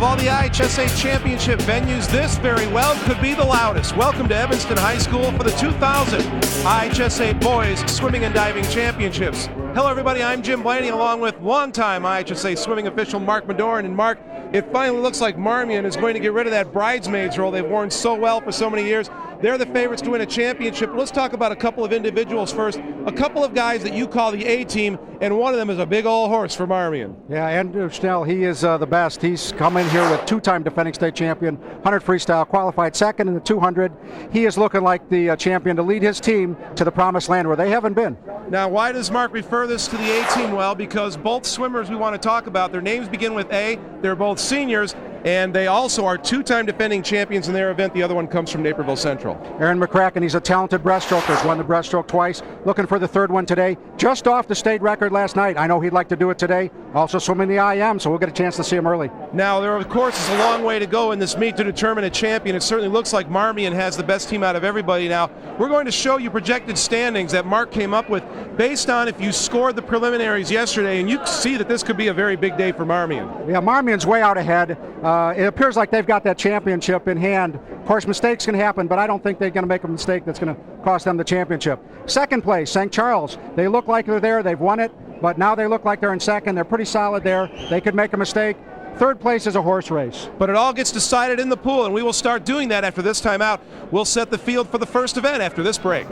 Of all the IHSA championship venues, this very well could be the loudest. Welcome to Evanston High School for the 2000 IHSA Boys Swimming and Diving Championships. Hello everybody, I'm Jim Blaney along with longtime IHSA swimming official Mark Medoran. And Mark, it finally looks like Marmion is going to get rid of that bridesmaids role they've worn so well for so many years. They're the favorites to win a championship. Let's talk about a couple of individuals first. A couple of guys that you call the A-team, and one of them is a big old horse for Marmion. Yeah, Andrew Schnell, he is the best. He's come in here with two-time defending state champion, 100 freestyle, qualified second in the 200. He is looking like the champion to lead his team to the promised land where they haven't been. Now, why does Mark refer this to the A-team? Well, because both swimmers we want to talk about, their names begin with A. They're both seniors, and they also are two-time defending champions in their event. The other one comes from Naperville Central. Aaron McCracken, he's a talented breaststroker. He's won the breaststroke twice. Looking for the third one today. Just off the state record last night. I know he'd like to do it today. Also swimming the IM, so we'll get a chance to see him early. Now, there of course is a long way to go in this meet to determine a champion. It certainly looks like Marmion has the best team out of everybody. Now, we're going to show you projected standings that Mark came up with based on if you scored the preliminaries yesterday, and you see that this could be a very big day for Marmion. Yeah, Marmion's way out ahead. It appears like they've got that championship in hand. Of course, mistakes can happen, but I don't think they're going to make a mistake that's going to cost them the championship. Second place, St. Charles. They look like they're there. They've won it, but now they look like they're in second. They're pretty solid there. They could make a mistake. Third place is a horse race. But it all gets decided in the pool, and we will start doing that after this timeout. We'll set the field for the first event after this break.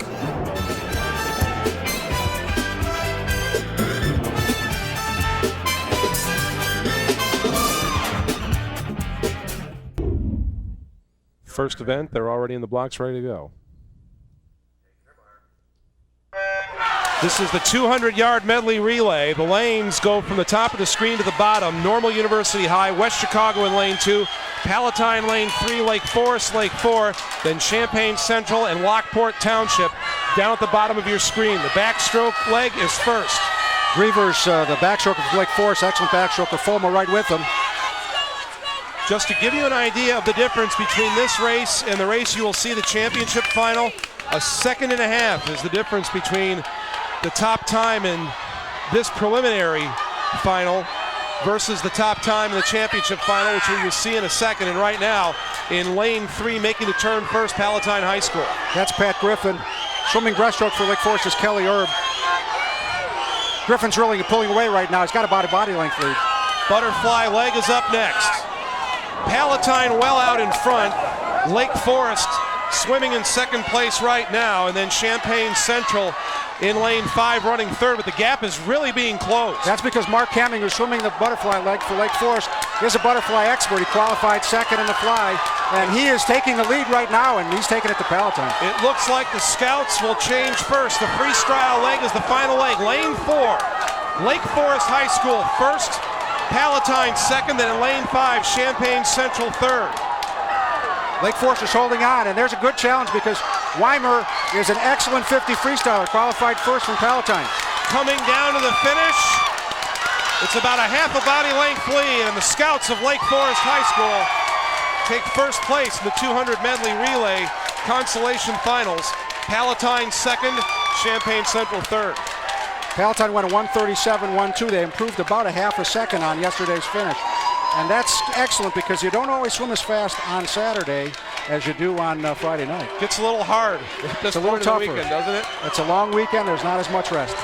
First event, they're already in the blocks ready to go. This is the 200-yard medley relay. The lanes go from the top of the screen to the bottom. Normal University High, West Chicago in lane 2, Palatine lane 3, Lake Forest lake 4, then Champaign Central and Lockport Township down at the bottom of your screen. The backstroke leg is first. Grievers, the backstroke of Lake Forest, excellent backstroke of Fulmer right with them. Just to give you an idea of the difference between this race and the race you will see the championship final, a second and a half is the difference between the top time in this preliminary final versus the top time in the championship final, which we will see in a second. And right now, in lane 3, making the turn first, Palatine High School. That's Pat Griffin. Swimming breaststroke for Lake Forest is Kelly Erb. Griffin's really pulling away right now. He's got about a body length lead. Butterfly leg is up next. Palatine well out in front. Lake Forest swimming in second place right now, and then Champaign Central in lane 5 running third, but the gap is really being closed. That's because Mark Hemming, who's swimming the butterfly leg for Lake Forest, is a butterfly expert. He qualified second in the fly, and he is taking the lead right now, and he's taking it to Palatine. It looks like the scouts will change first. The freestyle leg is the final leg. Lane 4, Lake Forest High School first, Palatine second, then in lane 5, Champaign Central third. Lake Forest is holding on, and there's a good challenge because Weimer is an excellent 50 freestyler, qualified first from Palatine. Coming down to the finish, it's about a half a body length lead, and the scouts of Lake Forest High School take first place in the 200 medley relay consolation finals. Palatine second, Champaign Central third. Palatine went a 137.12. They improved about a half a second on yesterday's finish. And that's excellent because you don't always swim as fast on Saturday as you do on Friday night. Gets a little hard. It's a little tougher, weekend, doesn't it? It's a long weekend. There's not as much rest.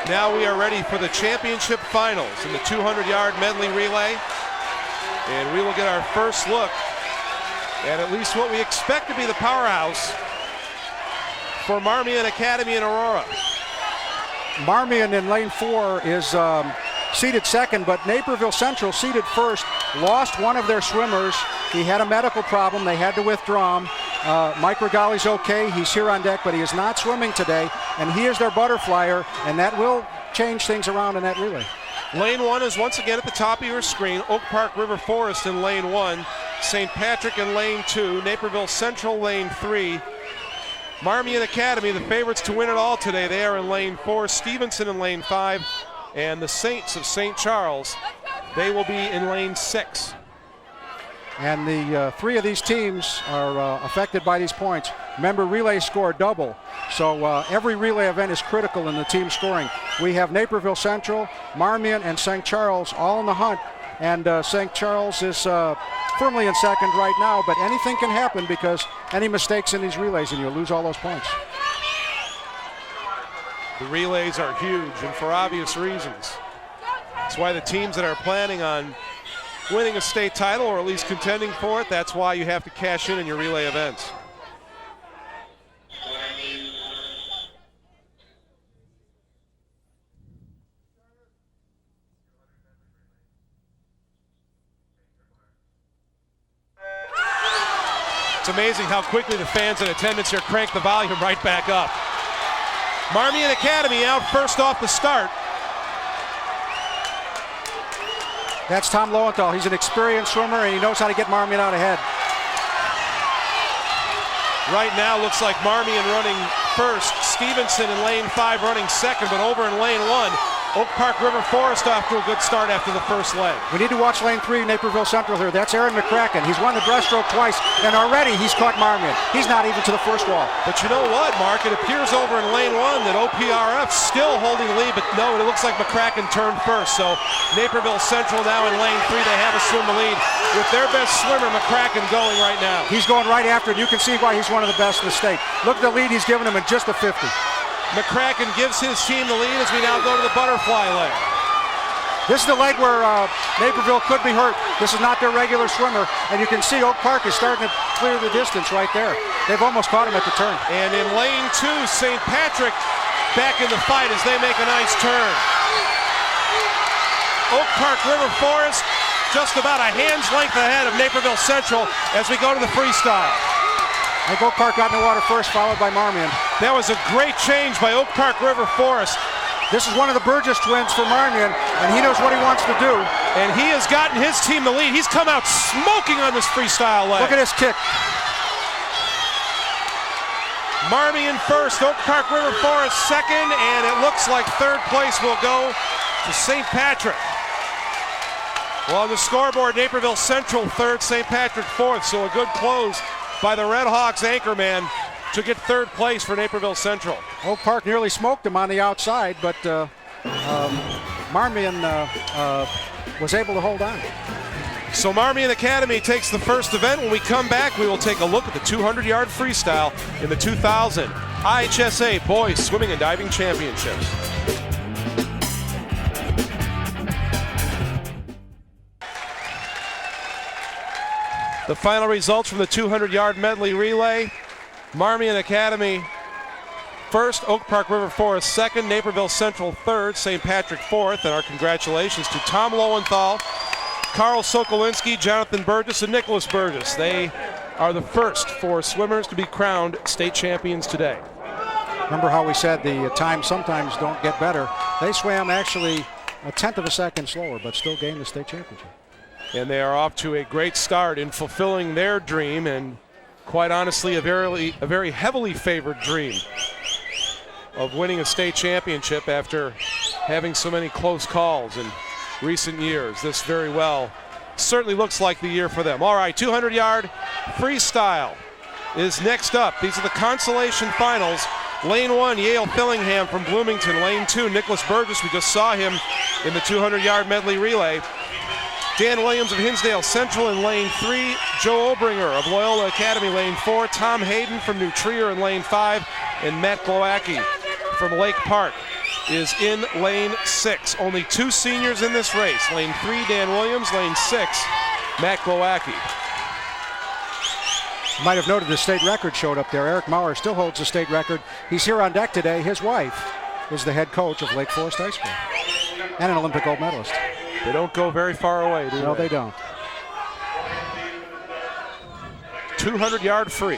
Now we are ready for the championship finals in the 200-yard medley relay. And we will get our first look at least what we expect to be the powerhouse for Marmion Academy in Aurora. Marmion in lane 4 is seated second, but Naperville Central seated first, lost one of their swimmers. He had a medical problem. They had to withdraw him. Mike Regali's okay. He's here on deck, but he is not swimming today, and he is their butterflyer, and that will change things around in that relay. Lane 1 is once again at the top of your screen. Oak Park River Forest in lane 1, St. Patrick in lane 2, Naperville Central lane 3. Marmion Academy, the favorites to win it all today. They are in lane 4, Stevenson in lane 5, and the Saints of St. Charles, they will be in lane 6. And the 3 of these teams are affected by these points. Remember, relays score double, so every relay event is critical in the team scoring. We have Naperville Central, Marmion, and St. Charles all in the hunt. and St. Charles is firmly in second right now, but anything can happen because any mistakes in these relays and you'll lose all those points. The relays are huge, and for obvious reasons. That's why the teams that are planning on winning a state title, or at least contending for it, that's why you have to cash in your relay events. It's amazing how quickly the fans in attendance here crank the volume right back up. Marmion Academy out first off the start. That's Tom Lowenthal. He's an experienced swimmer, and he knows how to get Marmion out ahead. Right now looks like Marmion running first. Stevenson in lane 5 running second, but over in lane 1, Oak Park River Forest off to a good start after the first leg. We need to watch lane 3, Naperville Central here. That's Aaron McCracken. He's won the breaststroke twice, and already he's caught Marmion. He's not even to the first wall. But you know what, Mark? It appears over in lane 1 that OPRF's still holding the lead, but no, it looks like McCracken turned first. So Naperville Central now in lane 3, they have a swim the lead with their best swimmer, McCracken, going right now. He's going right after it. You can see why he's one of the best in the state. Look at the lead he's given him in just a 50. McCracken gives his team the lead as we now go to the butterfly leg. This is the leg where Naperville could be hurt. This is not their regular swimmer, and you can see Oak Park is starting to clear the distance right there. They've almost caught him at the turn. And in lane 2, St. Patrick back in the fight as they make a nice turn. Oak Park River Forest just about a hand's length ahead of Naperville Central as we go to the freestyle. I think Oak Park got in the water first, followed by Marmion. That was a great change by Oak Park River Forest. This is one of the Burgess twins for Marmion, and he knows what he wants to do. And he has gotten his team the lead. He's come out smoking on this freestyle leg. Look at his kick. Marmion first, Oak Park River Forest second, and it looks like third place will go to St. Patrick. Well, on the scoreboard, Naperville Central third, St. Patrick fourth, so a good close by the Red Hawks anchorman to get third place for Naperville Central. Oak Park nearly smoked him on the outside, but Marmion was able to hold on. So Marmion Academy takes the first event. When we come back, we will take a look at the 200-yard freestyle in the 2000 IHSA Boys Swimming and Diving Championships. The final results from the 200-yard medley relay. Marmion Academy first, Oak Park River Forest second, Naperville Central third, St. Patrick fourth, and our congratulations to Tom Lowenthal, Carl Sokolinski, Jonathan Burgess, and Nicholas Burgess. They are the first 4 swimmers to be crowned state champions today. Remember how we said the times sometimes don't get better. They swam actually a tenth of a second slower, but still gained the state championship. And they are off to a great start in fulfilling their dream, and quite honestly, a very heavily favored dream of winning a state championship after having so many close calls in recent years. This very well certainly looks like the year for them. All right, 200-yard freestyle is next up. These are the consolation finals. Lane 1, Yale Fillingham from Bloomington. Lane 2, Nicholas Burgess. We just saw him in the 200-yard medley relay. Dan Williams of Hinsdale Central in lane 3. Joe Obringer of Loyola Academy, lane 4. Tom Hayden from New Trier in lane 5. And Matt Glowacki from Lake Park is in lane 6. Only 2 seniors in this race. Lane 3, Dan Williams. Lane 6, Matt Glowacki. You might have noted the state record showed up there. Eric Maurer still holds the state record. He's here on deck today. His wife is the head coach of Lake Forest High School and an Olympic gold medalist. They don't go very far away, do they? No, they don't. 200-yard free.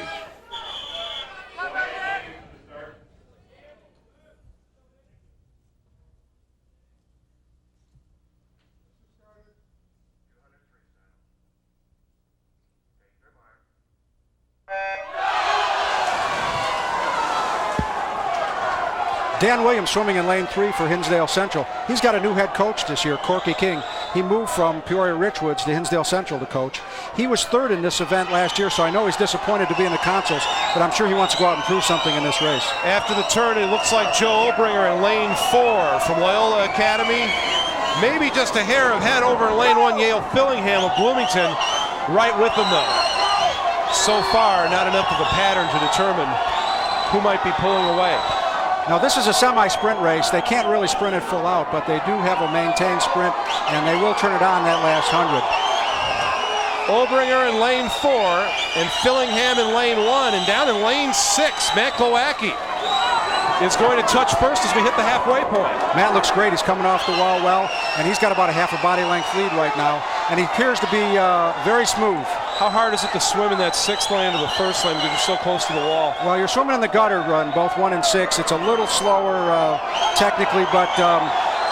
Dan Williams swimming in lane 3 for Hinsdale Central. He's got a new head coach this year, Corky King. He moved from Peoria Richwoods to Hinsdale Central to coach. He was third in this event last year, so I know he's disappointed to be in the consoles, but I'm sure he wants to go out and prove something in this race. After the turn, it looks like Joe Obringer in lane 4 from Loyola Academy. Maybe just a hair of head over in lane 1, Yale Fillingham of Bloomington. Right with them, though. So far, not enough of a pattern to determine who might be pulling away. Now, this is a semi-sprint race. They can't really sprint it full out, but they do have a maintained sprint, and they will turn it on that last 100. Obringer in lane 4, and Fillingham in lane 1, and down in lane 6, Matt Glowacki is going to touch first as we hit the halfway point. Matt looks great. He's coming off the wall well, and he's got about a half a body length lead right now, and he appears to be very smooth. How hard is it to swim in that 6th lane to the 1st lane because you're so close to the wall? Well, you're swimming in the gutter run, both 1 and 6. It's a little slower technically, but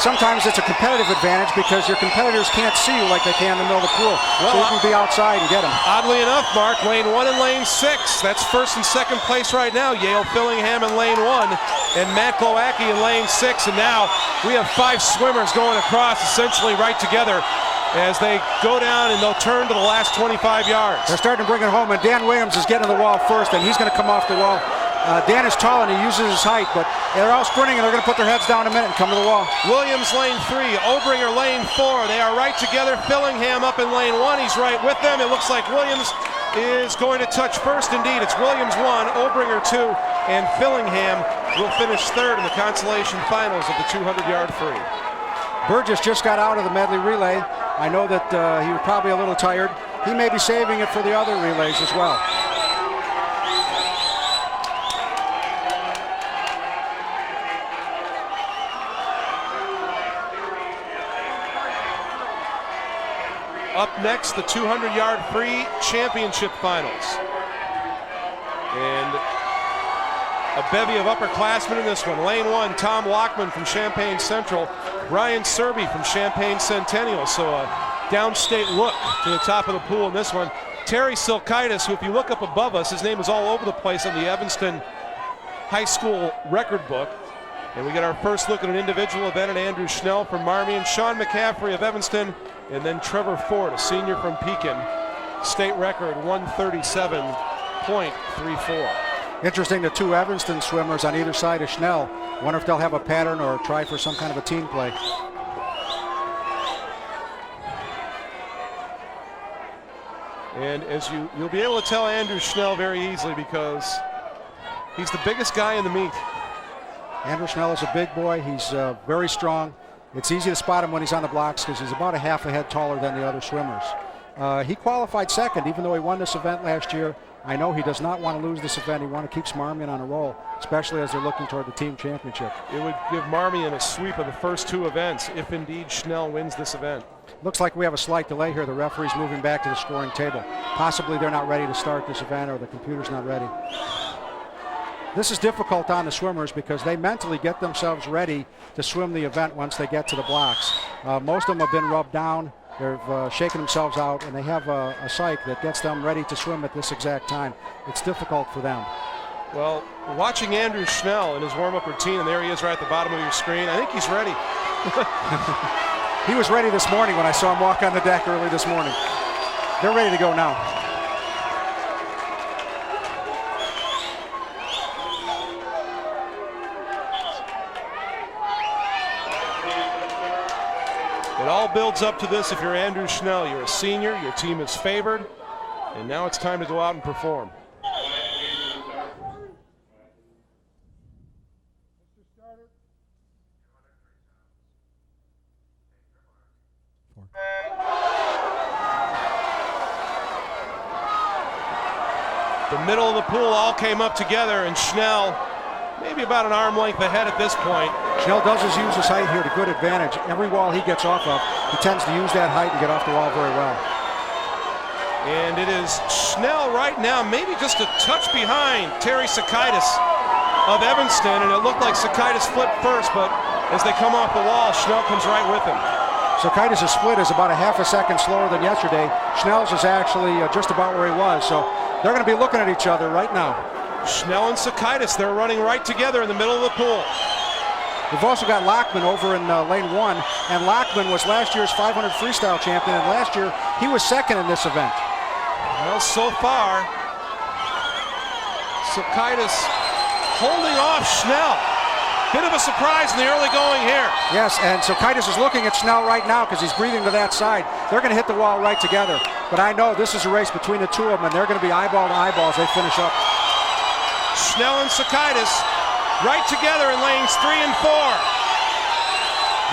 sometimes it's a competitive advantage because your competitors can't see you like they can in the middle of the pool. Well, so you can be outside and get them. Oddly enough, Mark, lane 1 and lane 6. That's 1st and 2nd place right now. Yale Fillingham in lane 1 and Matt Glowacki in lane 6. And now we have 5 swimmers going across essentially right together as they go down and they'll turn to the last 25 yards. They're starting to bring it home, and Dan Williams is getting to the wall first, and he's going to come off the wall. Dan is tall and he uses his height, but they're all sprinting and they're going to put their heads down in a minute and come to the wall. Williams lane 3, Obringer lane 4. They are right together. Fillingham up in lane 1. He's right with them. It looks like Williams is going to touch first. Indeed, it's Williams 1, Obringer 2, and Fillingham will finish 3rd in the consolation finals of the 200-yard free. Burgess just got out of the medley relay. I know that he was probably a little tired. He may be saving it for the other relays as well. Up next, the 200-yard free championship finals. And a bevy of upperclassmen in this one. Lane 1, Tom Lockman from Champaign Central. Brian Serby from Champaign Centennial. So a downstate look to the top of the pool in this one. Terry Silkaitis, who if you look up above us, his name is all over the place on the Evanston High School record book. And we get our first look at an individual event at Andrew Schnell from Marmion, Sean McCaffrey of Evanston, and then Trevor Ford, a senior from Pekin. State record 137.34. Interesting, the 2 Evanston swimmers on either side of Schnell. Wonder if they'll have a pattern or try for some kind of a team play. And as you'll be able to tell Andrew Schnell very easily because he's the biggest guy in the meet. Andrew Schnell is a big boy. He's very strong. It's easy to spot him when he's on the blocks because he's about a half a head taller than the other swimmers. He qualified 2nd, even though he won this event last year. I know he does not want to lose this event. He wants to keep Marmion on a roll, especially as they're looking toward the team championship. It would give Marmion a sweep of the first 2 events if indeed Schnell wins this event. Looks like we have a slight delay here. The referee's moving back to the scoring table. Possibly they're not ready to start this event or the computer's not ready. This is difficult on the swimmers because they mentally get themselves ready to swim the event once they get to the blocks. Most of them have been rubbed down. They've shaken themselves out, and they have a psych that gets them ready to swim at this exact time. It's difficult for them. Well, watching Andrew Schnell in his warm-up routine, and there he is right at the bottom of your screen, I think he's ready. He was ready this morning when I saw him walk on the deck early this morning. They're ready to go now. It all builds up to this. If you're Andrew Schnell, you're a senior, your team is favored, and now it's time to go out and perform. The middle of the pool all came up together, and Schnell maybe about an arm length ahead at this point. Schnell does use his height here to good advantage. Every wall he gets off of, he tends to use that height and get off the wall very well. And it is Schnell right now, maybe just a touch behind Terry Silkaitis of Evanston, and it looked like Silkaitis flipped first, but as they come off the wall, Schnell comes right with him. Silkaitis' split is about a half a second slower than yesterday. Schnell's is actually just about where he was, so they're going to be looking at each other right now. Schnell and Silkaitis, they're running right together in the middle of the pool. We've also got Lockman over in lane 1, and Lockman was last year's 500 freestyle champion, and last year he was 2nd in this event. Well, so far, Silkaitis holding off Schnell. Bit of a surprise in the early going here. Yes, and Sokaitis is looking at Schnell right now because he's breathing to that side. They're going to hit the wall right together. But I know this is a race between the two of them, and they're going to be eyeball to eyeball as they finish up. Schnell and Sokaitis right together in lanes 3 and 4.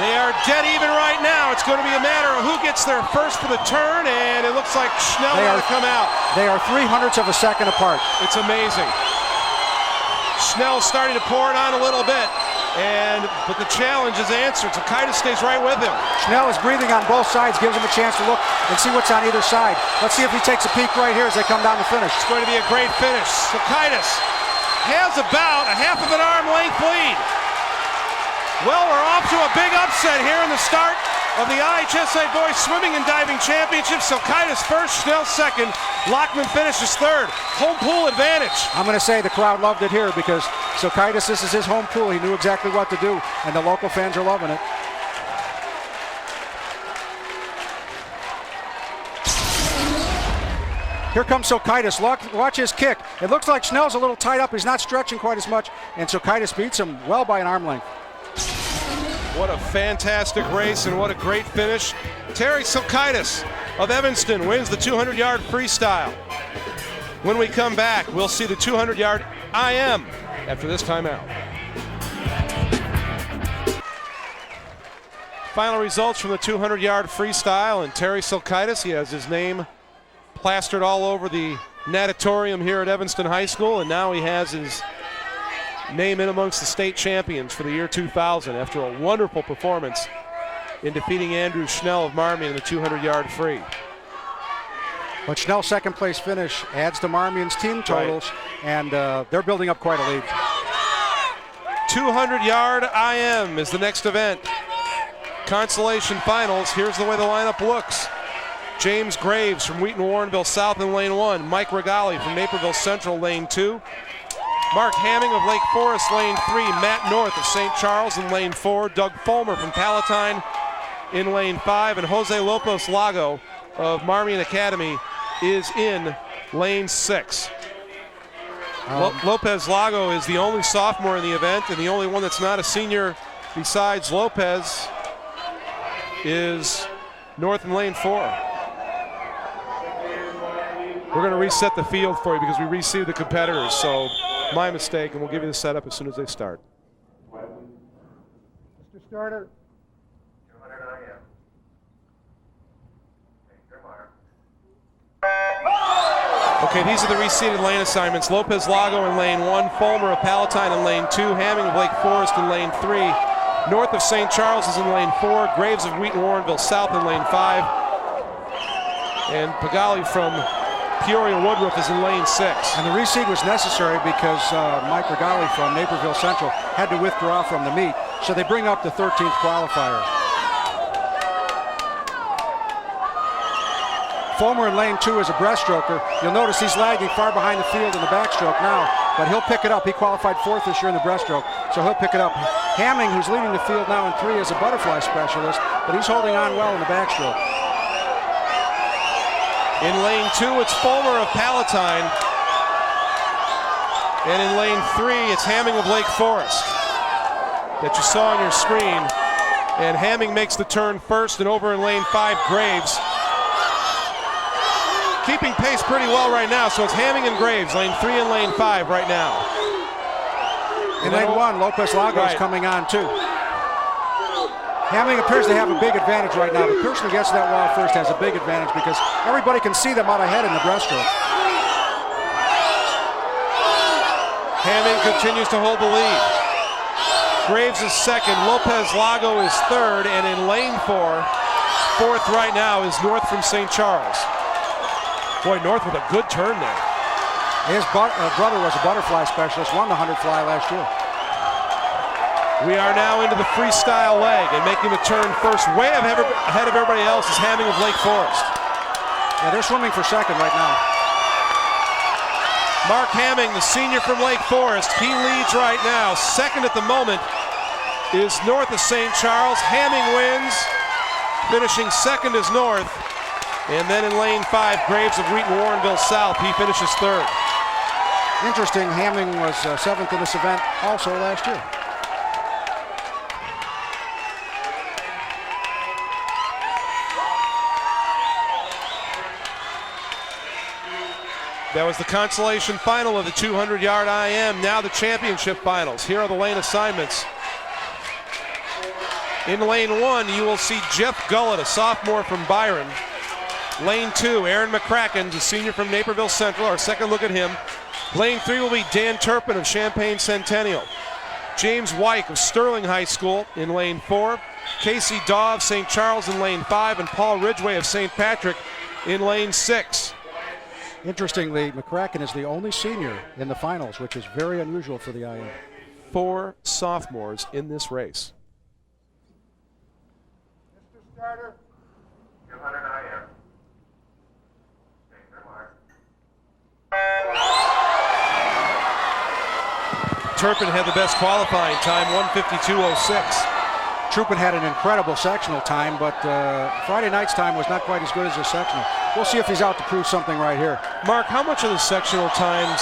They are dead even right now. It's going to be a matter of who gets there first for the turn, and it looks like Schnell ought to come out. They are 0.03 of a second apart. It's amazing. Schnell's starting to pour it on a little bit, but the challenge is answered. Sokaitis stays right with him. Schnell is breathing on both sides, gives him a chance to look and see what's on either side. Let's see if he takes a peek right here as they come down the finish. It's going to be a great finish. Sokaitis has about a half of an arm length lead. Well, we're off to a big upset here in the start of the IHSA Boys Swimming and Diving Championship. Sokaitis first, Schnell second. Lockman finishes third. Home pool advantage. I'm going to say the crowd loved it here because Sokaitis, this is his home pool. He knew exactly what to do, and the local fans are loving it. Here comes Sokaitis. Watch his kick. It looks like Schnell's a little tied up. He's not stretching quite as much, and Sokaitis beats him well by an arm length. What a fantastic race and what a great finish. Terry Sokaitis of Evanston wins the 200-yard freestyle. When we come back, we'll see the 200-yard IM after this timeout. Final results from the 200-yard freestyle, and Terry Sokaitis, he has his name plastered all over the natatorium here at Evanston High School, and now he has his name in amongst the state champions for the year 2000 after a wonderful performance in defeating Andrew Schnell of Marmion in the 200-yard free. But Schnell's second place finish adds to Marmion's team totals, and they're building up quite a lead. 200-yard IM is the next event. Consolation finals, here's the way the lineup looks. James Graves from Wheaton Warrenville South in lane 1. Mike Regali from Naperville Central, lane 2. Mark Hamming of Lake Forest, lane 3. Matt North of St. Charles in lane 4. Doug Fulmer from Palatine in lane 5. And Jose Lopez Lago of Marmion Academy is in lane 6. Lopez Lago is the only sophomore in the event, and the only one that's not a senior besides Lopez is North in lane 4. We're going to reset the field for you because we received the competitors, so my mistake, and we'll give you the setup as soon as they start. Mr. Starter. Okay, these are the reseated lane assignments. Lopez Lago in lane 1, Fulmer of Palatine in lane 2, Hamming of Lake Forest in lane 3, North of St. Charles is in lane 4, Graves of Wheaton Warrenville South in lane 5, and Pagali from Peoria Woodruff is in lane 6. And the reseed was necessary because Mike Regali from Naperville Central had to withdraw from the meet, so they bring up the 13th qualifier. Fulmer in lane 2 is a breaststroker. You'll notice he's lagging far behind the field in the backstroke now, but he'll pick it up. He qualified 4th this year in the breaststroke, so he'll pick it up. Hamming, who's leading the field now in 3, is a butterfly specialist, but he's holding on well in the backstroke. In lane 2, it's Fulmer of Palatine. And in lane 3, it's Hamming of Lake Forest that you saw on your screen. And Hamming makes the turn first, and over in lane 5, Graves. Keeping pace pretty well right now, so it's Hamming and Graves, lane 3 and lane 5 right now. In lane 1, Lopez Lago is coming on too. Hamming appears to have a big advantage right now. The person who gets to that wall first has a big advantage because everybody can see them out ahead in the breaststroke. Hamming continues to hold the lead. Graves is second, Lopez Lago is third, and in lane 4, fourth right now is North from St. Charles. Boy, North with a good turn there. His brother was a butterfly specialist, won the 100 fly last year. We are now into the freestyle leg, and making the turn first, way ahead of everybody else, is Hamming of Lake Forest. Yeah, they're swimming for second right now. Mark Hamming, the senior from Lake Forest, he leads right now. Second at the moment is North of St. Charles. Hamming wins. Finishing second is North. And then in lane 5, Graves of Wheaton Warrenville South, he finishes third. Interesting, Hamming was 7th in this event also last year. That was the consolation final of the 200-yard IM. Now the championship finals. Here are the lane assignments. In lane 1, you will see Jeff Gullett, a sophomore from Byron. Lane 2, Aaron McCracken, a senior from Naperville Central. Our second look at him. Lane 3 will be Dan Turpin of Champaign Centennial. James Wyke of Sterling High School in lane 4. Casey Daw of St. Charles in lane 5. And Paul Ridgway of St. Patrick in lane 6. Interestingly, McCracken is the only senior in the finals, which is very unusual for the IM. 4 sophomores in this race. Mr. Starter, 200 IM. Turpin had the best qualifying time, 1:52.06. Truppen had an incredible sectional time, but Friday night's time was not quite as good as his sectional. We'll see if he's out to prove something right here. Mark, how much of the sectional times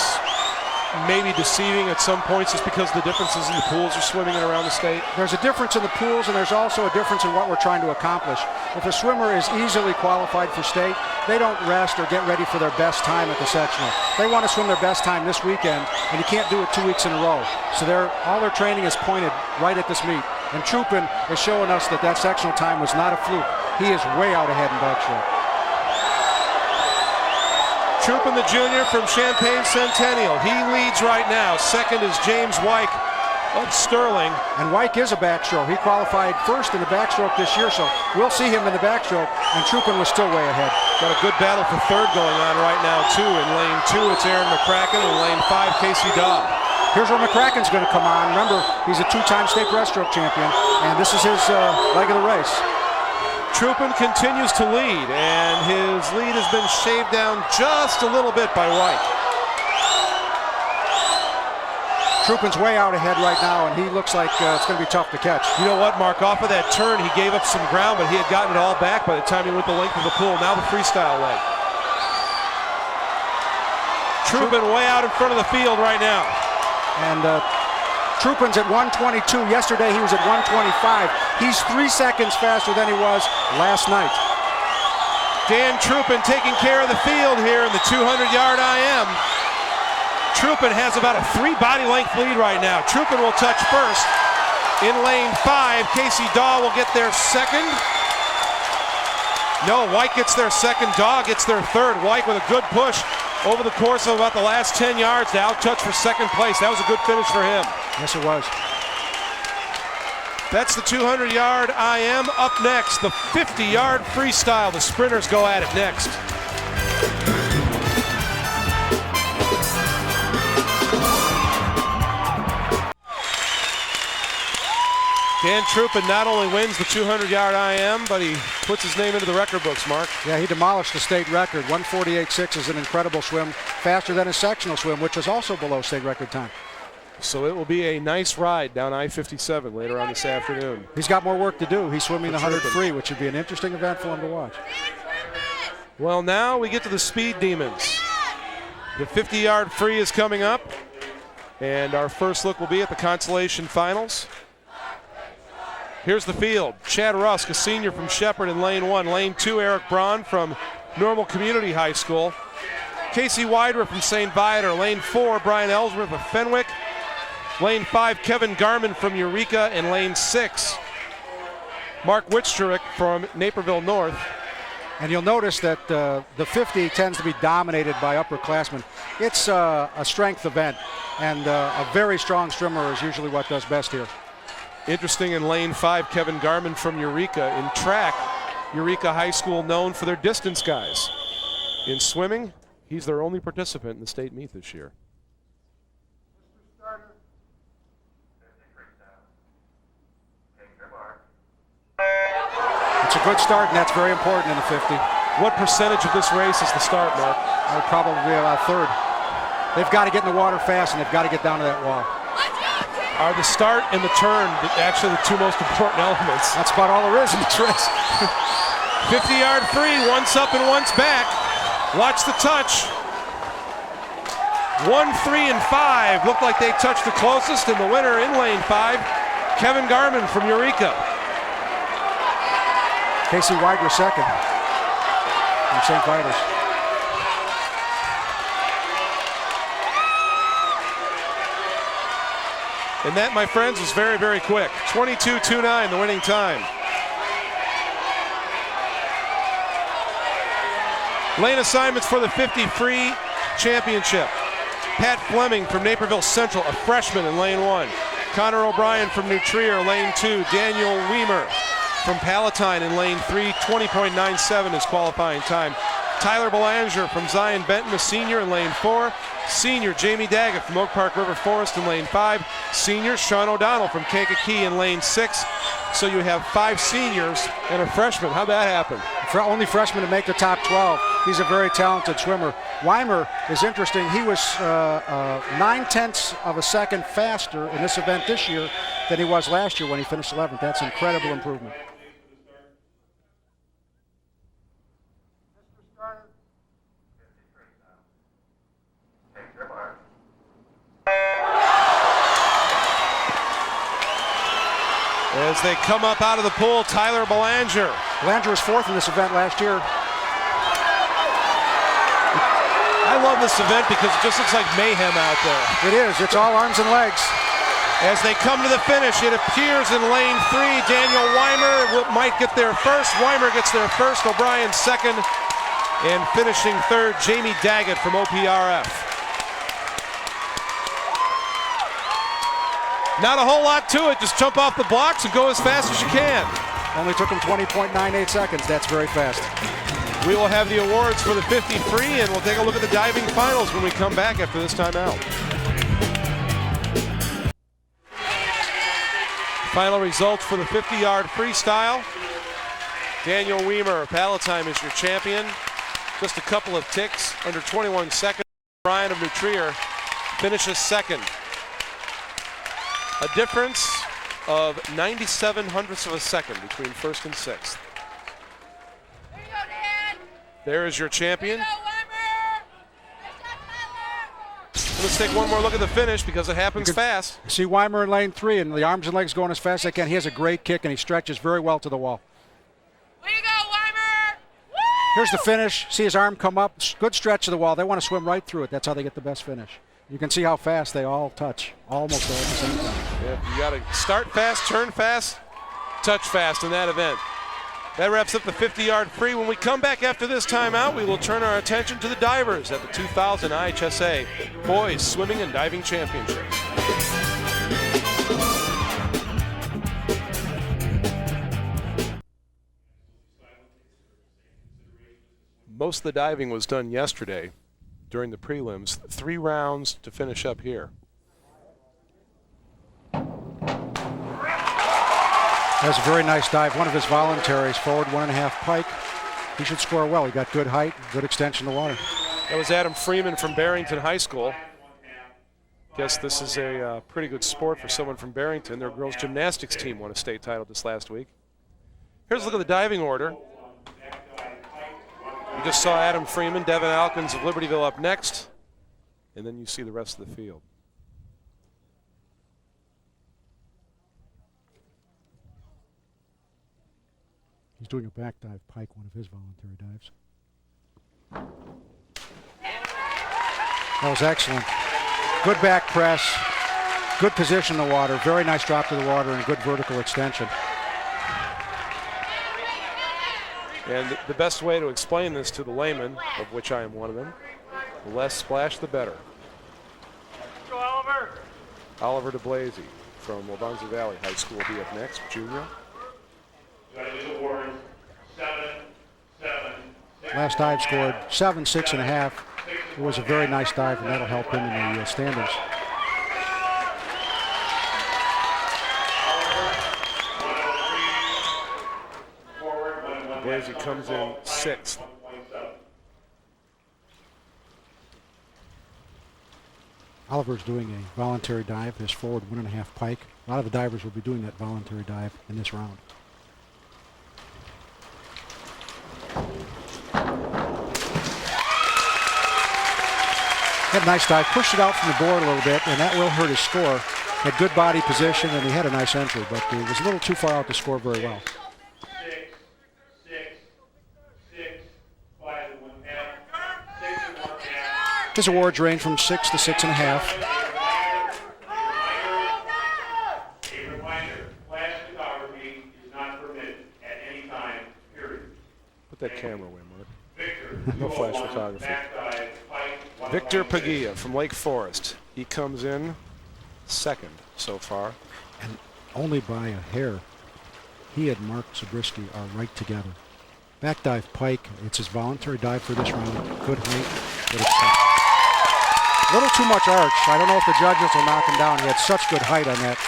may be deceiving at some points just because the differences in the pools are swimming around the state? There's a difference in the pools, and there's also a difference in what we're trying to accomplish. If a swimmer is easily qualified for state, they don't rest or get ready for their best time at the sectional. They want to swim their best time this weekend, and you can't do it 2 weeks in a row. So all their training is pointed right at this meet. And Truppen is showing us that that sectional time was not a fluke. He is way out ahead in backstroke. Truppen, the junior from Champaign Centennial. He leads right now. Second is James Wyke of Sterling. And Wyke is a backstroke. He qualified first in the backstroke this year, so we'll see him in the backstroke, and Truppen was still way ahead. Got a good battle for third going on right now, too. In lane 2, it's Aaron McCracken. In lane 5, Casey Daw. Here's where McCracken's going to come on. Remember, he's a 2-time state breaststroke champion, and this is his leg of the race. Truppen continues to lead, and his lead has been shaved down just a little bit by Wyke. Truppen's way out ahead right now, and he looks like it's going to be tough to catch. You know what, Mark? Off of that turn, he gave up some ground, but he had gotten it all back by the time he went the length of the pool. Now the freestyle leg. Truppen way out in front of the field right now. And Truppen's at 1:22. Yesterday he was at 1:25. He's 3 seconds faster than he was last night. Dan Truppen taking care of the field here in the 200-yard IM. Truppen has about a 3 body length lead right now. Truppen will touch first. In lane 5, Casey Daw will get there second. No, Wyke gets there second. Daw gets there third. Wyke with a good push over the course of about the last 10 yards to out-touch for second place. That was a good finish for him. Yes, it was. That's the 200-yard IM. Up next, the 50-yard freestyle. The sprinters go at it next. Dan Truppen not only wins the 200-yard IM, but he puts his name into the record books, Mark. Yeah, he demolished the state record. 1:48.6 is an incredible swim, faster than his sectional swim, which was also below state record time. So it will be a nice ride down I-57 later on this afternoon. He's got more work to do. He's swimming the 100 free, which would be an interesting event for him to watch. Well, now we get to the speed demons. The 50-yard free is coming up, and our first look will be at the consolation finals. Here's the field. Chad Rusk, a senior from Shepherd in lane 1. Lane 2, Eric Braun from Normal Community High School. Casey Widerer from St. Viator. Lane 4, Brian Ellsworth of Fenwick. Lane 5, Kevin Garman from Eureka. And lane 6, Mark Wichterick from Naperville North. And you'll notice that the 50 tends to be dominated by upperclassmen. It's a strength event, and a very strong swimmer is usually what does best here. Interesting, in lane 5, Kevin Garman from Eureka. In track, Eureka High School known for their distance guys. In swimming, he's their only participant in the state meet this year. It's a good start, and that's very important in the 50. What percentage of this race is the start, Mark? Probably about a third. They've got to get in the water fast, and they've got to get down to that wall. Are the start and the turn actually the two most important elements? That's about all there is in this race. 50-yard free, once up and once back. Watch the touch. 1, 3, and 5 look like they touched the closest, and the winner in lane 5, Kevin Garman from Eureka. Casey Widerer second from St. Vitus. And that, my friends, was very, very quick. 22:29, the winning time. Lane assignments for the 50 free championship. Pat Fleming from Naperville Central, a freshman in lane 1. Connor O'Brien from New Trier, lane 2. Daniel Weimer from Palatine in lane 3, 20.97 is qualifying time. Tyler Belanger from Zion Benton, a senior in lane 4. Senior Jamie Daggett from Oak Park River Forest in lane 5. Senior Sean O'Donnell from Kankakee in lane 6. So you have 5 seniors and a freshman. How'd that happen? Only freshman to make the top 12. He's a very talented swimmer. Weimer is interesting. He was 9/10 of a second faster in this event this year than he was last year when he finished 11th. That's incredible improvement. As they come up out of the pool, Tyler Belanger. Belanger was 4th in this event last year. I love this event because it just looks like mayhem out there. It is. It's all arms and legs. As they come to the finish, it appears in lane 3, Daniel Weimer might get there first. Weimer gets there first, O'Brien second, and finishing 3rd, Jamie Daggett from OPRF. Not a whole lot to it. Just jump off the blocks and go as fast as you can. Only took him 20.98 seconds. That's very fast. We will have the awards for the 50 free, and we'll take a look at the diving finals when we come back after this timeout. Final results for the 50-yard freestyle. Daniel Weimer of Palatine is your champion. Just a couple of ticks, under 21 seconds. Brian of New Trier finishes 2nd. A difference of 97 hundredths of a second between 1st and 6th. There is your champion. Let's take one more look at the finish because it happens fast. See Weimer in lane 3 and the arms and legs going as fast as they can. He has a great kick and he stretches very well to the wall. Way to go, Weimer! Woo! Here's the finish. See his arm come up. Good stretch to the wall. They want to swim right through it. That's how they get the best finish. You can see how fast they all touch, almost all at the same time. Yep, you got to start fast, turn fast, touch fast in that event. That wraps up the 50-yard free. When we come back after this timeout, we will turn our attention to the divers at the 2000 IHSA Boys Swimming and Diving Championships. Most of the diving was done yesterday during the prelims. 3 rounds to finish up here. That's a very nice dive. One of his voluntaries, forward 1.5 pike. He should score well. He got good height, good extension to water. That was Adam Freeman from Barrington High School. Guess this is a pretty good sport for someone from Barrington. Their girls gymnastics team won a state title just last week. Here's a look at the diving order. You just saw Adam Freeman, Devin Alkins of Libertyville up next, and then you see the rest of the field. He's doing a back dive pike, one of his voluntary dives. That was excellent. Good back press, good position in the water, very nice drop to the water, and good vertical extension. And the best way to explain this to the layman, of which I am one of them, the less splash, the better. Go, Oliver. Oliver DeBlasey from Wabanza Valley High School will be up next, junior. Last dive scored 7, 6.5. It was a very nice dive, and that'll help him in the standings. DeBlasey comes in 6th. Oliver's doing a voluntary dive, his forward 1.5 pike. A lot of the divers will be doing that voluntary dive in this round. Had a nice dive, pushed it out from the board a little bit, and that will hurt his score. Had good body position, and he had a nice entry, but he was a little too far out to score very well. 5 and 1/2. 6 and 1/2. His awards range from 6 to 6.5. Put that camera away, Mark. No flash photography. Victor Paglia from Lake Forest. He comes in second so far. And only by a hair, he and Mark Zabriskie are right together. Back dive pike. It's his voluntary dive for this round. Good height, but it's a little too much arch. I don't know if the judges will knock him down. He had such good height on that.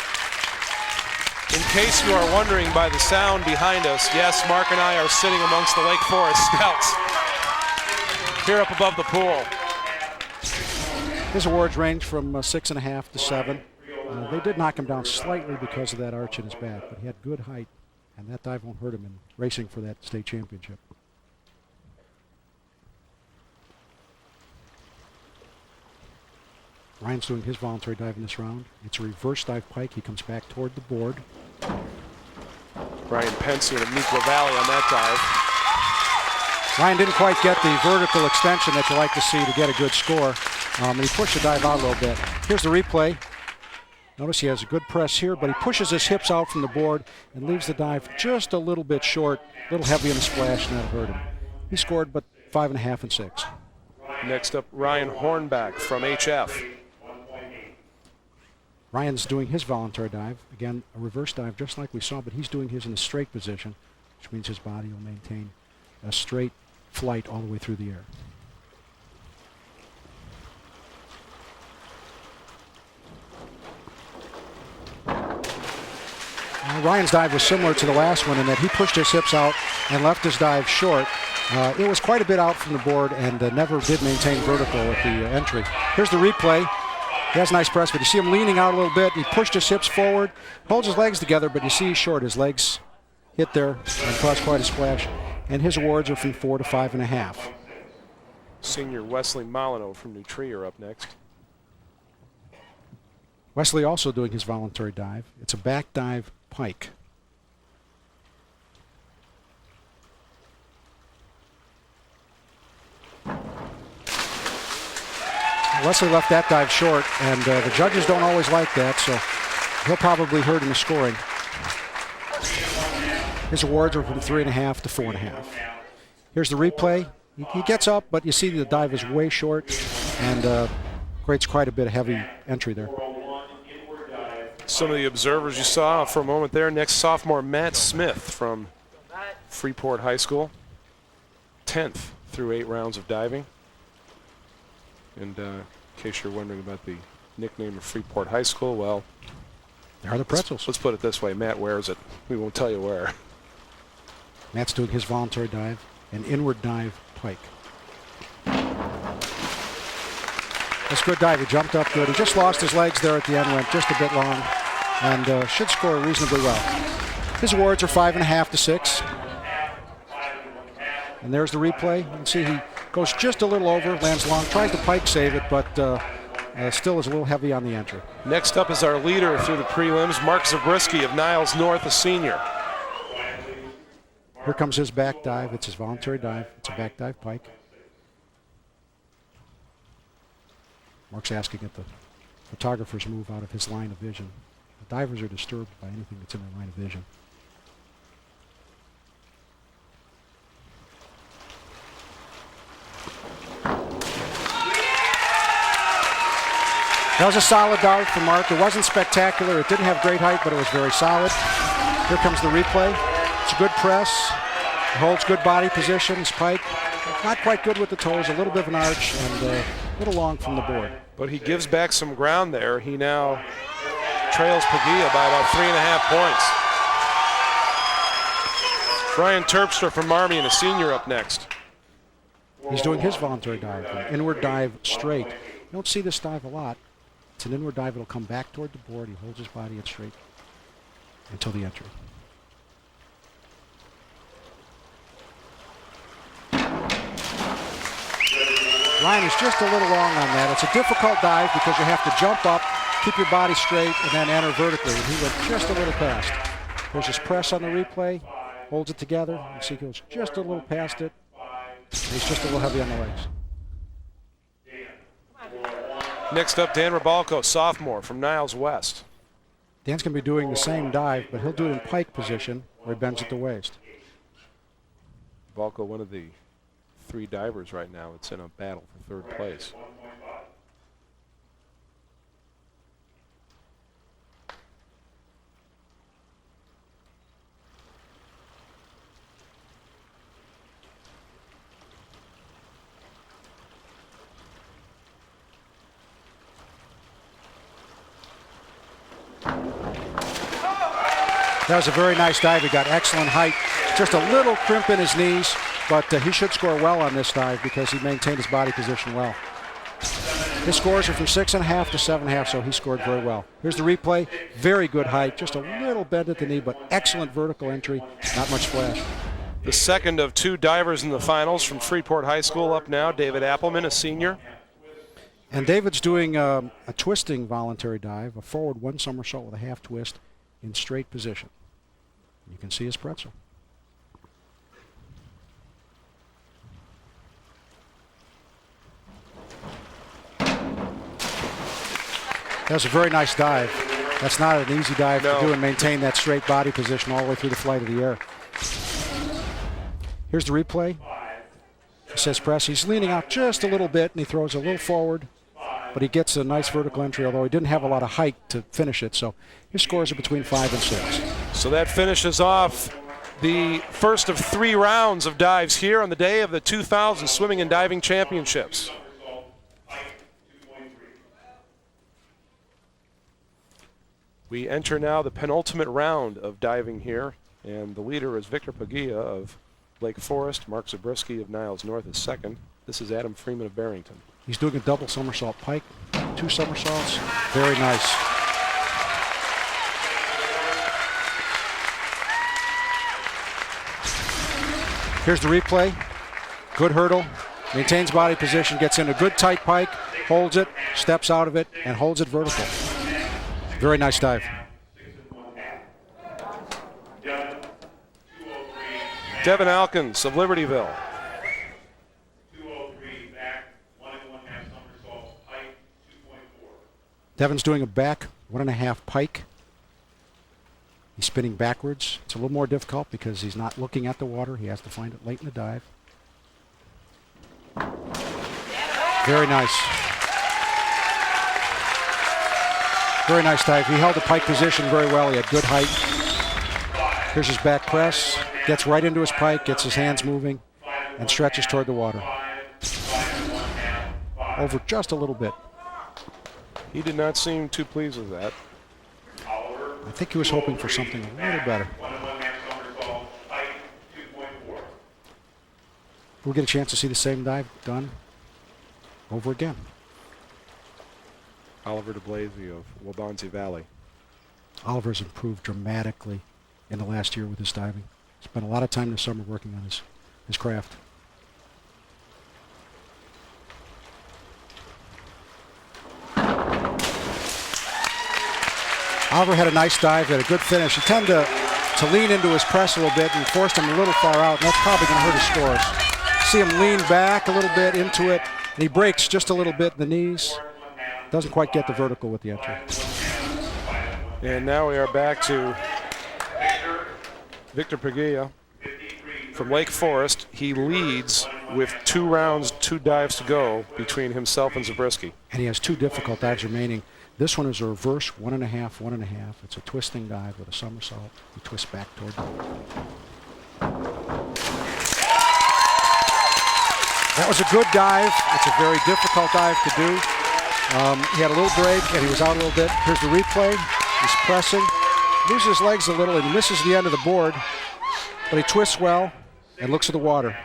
In case you are wondering by the sound behind us, yes, Mark and I are sitting amongst the Lake Forest Scouts here up above the pool. His awards range from 6.5 to 7. They did knock him down slightly because of that arch in his back, but he had good height, and that dive won't hurt him in racing for that state championship. Ryan's doing his voluntary dive in this round. It's a reverse dive pike. He comes back toward the board. Ryan Pensy and Meek LaValle on that dive. Ryan didn't quite get the vertical extension that you like to see to get a good score. And he pushed the dive out a little bit. Here's the replay. Notice he has a good press here, but he pushes his hips out from the board and leaves the dive just a little bit short, a little heavy in the splash, and that hurt him. He scored but 5.5 and 6. Next up, Ryan Hornback from HF. Ryan's doing his voluntary dive. Again, a reverse dive just like we saw, but he's doing his in a straight position, which means his body will maintain a straight flight all the way through the air. Ryan's dive was similar to the last one in that he pushed his hips out and left his dive short. It was quite a bit out from the board and never did maintain vertical at the entry. Here's the replay. He has a nice press, but you see him leaning out a little bit. He pushed his hips forward, holds his legs together, but you see he's short. His legs hit there and caused quite a splash. And his awards are from 4 to 5.5. Senior Wesley Molyneux from New Tree are up next. Wesley also doing his voluntary dive. It's a back dive pike. Wesley left that dive short, and the judges don't always like that, so he'll probably hurt in the scoring. His awards are from 3.5 to 4.5. Here's the replay. He gets up, but you see the dive is way short and creates quite a bit of heavy entry there. Some of the observers you saw for a moment there. Next, sophomore Matt Smith from Freeport High School. 10th through 8 rounds of diving. And in case you're wondering about the nickname of Freeport High School, well, there are the pretzels. Let's put it this way. Matt wears it. We won't tell you where. Matt's doing his voluntary dive, an inward dive pike. That's a good dive. He jumped up good. He just lost his legs there at the end, went just a bit long, and should score reasonably well. His awards are 5.5 to 6. And there's the replay. You can see he goes just a little over, lands long, tries to pike save it, but still is a little heavy on the entry. Next up is our leader through the prelims, Mark Zabriskie of Niles North, a senior. Here comes his back dive. It's his voluntary dive. It's a back dive pike. Mark's asking if the photographers move out of his line of vision. The divers are disturbed by anything that's in their line of vision. That was a solid dive for Mark. It wasn't spectacular. It didn't have great height, but it was very solid. Here comes the replay. It's a good press. It holds good body position. His pike, not quite good with the toes, a little bit of an arch, and a little long from the board. But he gives back some ground there. He now trails Paglia by about 3.5 points. Brian Terpstra from Marmion, a senior, up next. He's doing his voluntary dive, an inward dive straight. You don't see this dive a lot. It's an inward dive. It'll come back toward the board. He holds his body in straight until the entry. Ryan is just a little long on that. It's a difficult dive because you have to jump up, keep your body straight, and then enter vertically. And he went just a little past. There's his press on the replay. Holds it together. You see he goes just a little past it. And he's just a little heavy on the legs. Next up, Dan Rabalco, sophomore from Niles West. Dan's going to be doing the same dive, but he'll do it in pike position where he bends at the waist. Balco, one of the 3 divers right now. It's in a battle for 3rd place. That was a very nice dive. He got excellent height. Just a little crimp in his knees, but he should score well on this dive because he maintained his body position well. His scores are from 6.5 to 7.5, so he scored very well. Here's the replay. Very good height. Just a little bend at the knee, but excellent vertical entry. Not much splash. The second of 2 divers in the finals from Freeport High School up now. David Appelman, a senior. And David's doing a twisting voluntary dive, a forward 1 somersault with a half twist in straight position. You can see his pretzel. That's a very nice dive. That's not an easy dive to do and maintain that straight body position all the way through the flight of the air. Here's the replay. It says press. He's leaning out just a little bit and he throws a little forward, but he gets a nice vertical entry, although he didn't have a lot of height to finish it. So his scores are between 5 and 6. So that finishes off the first of 3 rounds of dives here on the day of the 2000 Swimming and Diving Championships. We enter now the penultimate round of diving here, and the leader is Victor Paglia of Lake Forest. Mark Zabriskie of Niles North is second. This is Adam Freeman of Barrington. He's doing a double somersault pike, 2 somersaults. Very nice. Here's the replay. Good hurdle, maintains body position, gets in a good tight pike, holds it, steps out of it, and holds it vertical. Very nice dive. Devin Alkins of Libertyville. Devin's doing a back 1.5 pike. He's spinning backwards. It's a little more difficult because he's not looking at the water. He has to find it late in the dive. Very nice. Very nice dive. He held the pike position very well. He had good height. Here's his back press. Gets right into his pike, gets his hands moving, and stretches toward the water. Over just a little bit. He did not seem too pleased with that. I think he was hoping for something a little better. We'll get a chance to see the same dive done over again. Oliver DeBlasey of Wabansie Valley. Oliver's improved dramatically in the last year with his diving. Spent a lot of time this summer working on his craft. Oliver had a nice dive, had a good finish. He tended to lean into his press a little bit and forced him a little far out, and that's probably going to hurt his scores. See him lean back a little bit into it, and he breaks just a little bit in the knees. Doesn't quite get the vertical with the entry. And now we are back to Victor Paglia from Lake Forest. He leads with 2 rounds, 2 dives to go between himself and Zabriskie. And he has 2 difficult dives remaining. This one is a reverse 1.5, 1.5. It's a twisting dive with a somersault. He twists back toward the That was a good dive. It's a very difficult dive to do. He had a little break and he was out a little bit. Here's the replay. He's pressing. Loses his legs a little and he misses the end of the board. But he twists well and looks at the water.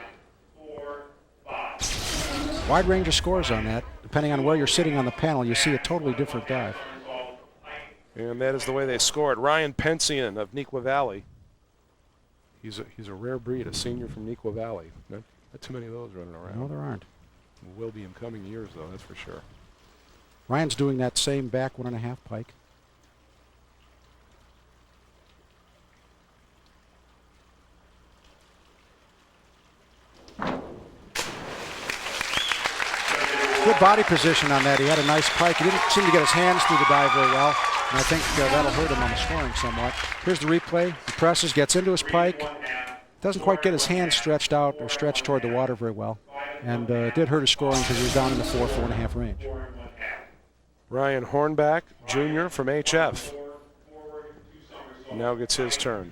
Wide range of scores on that. Depending on where you're sitting on the panel, you see a totally different dive. And that is the way they score it. Ryan Pensian of Nequa Valley. He's a rare breed, a senior from Nequa Valley. Not too many of those running around. No, there aren't. Will be in coming years, though, that's for sure. Ryan's doing that same back 1.5 pike. Good body position on that. He had a nice pike. He didn't seem to get his hands through the dive very well, and I think that'll hurt him on the scoring somewhat. Here's the replay. He presses, gets into his pike, doesn't quite get his hands stretched out or stretched toward the water very well. And it did hurt his scoring because he was down in the 4.5 range. Ryan Hornback, Jr. from HF. Now gets his turn.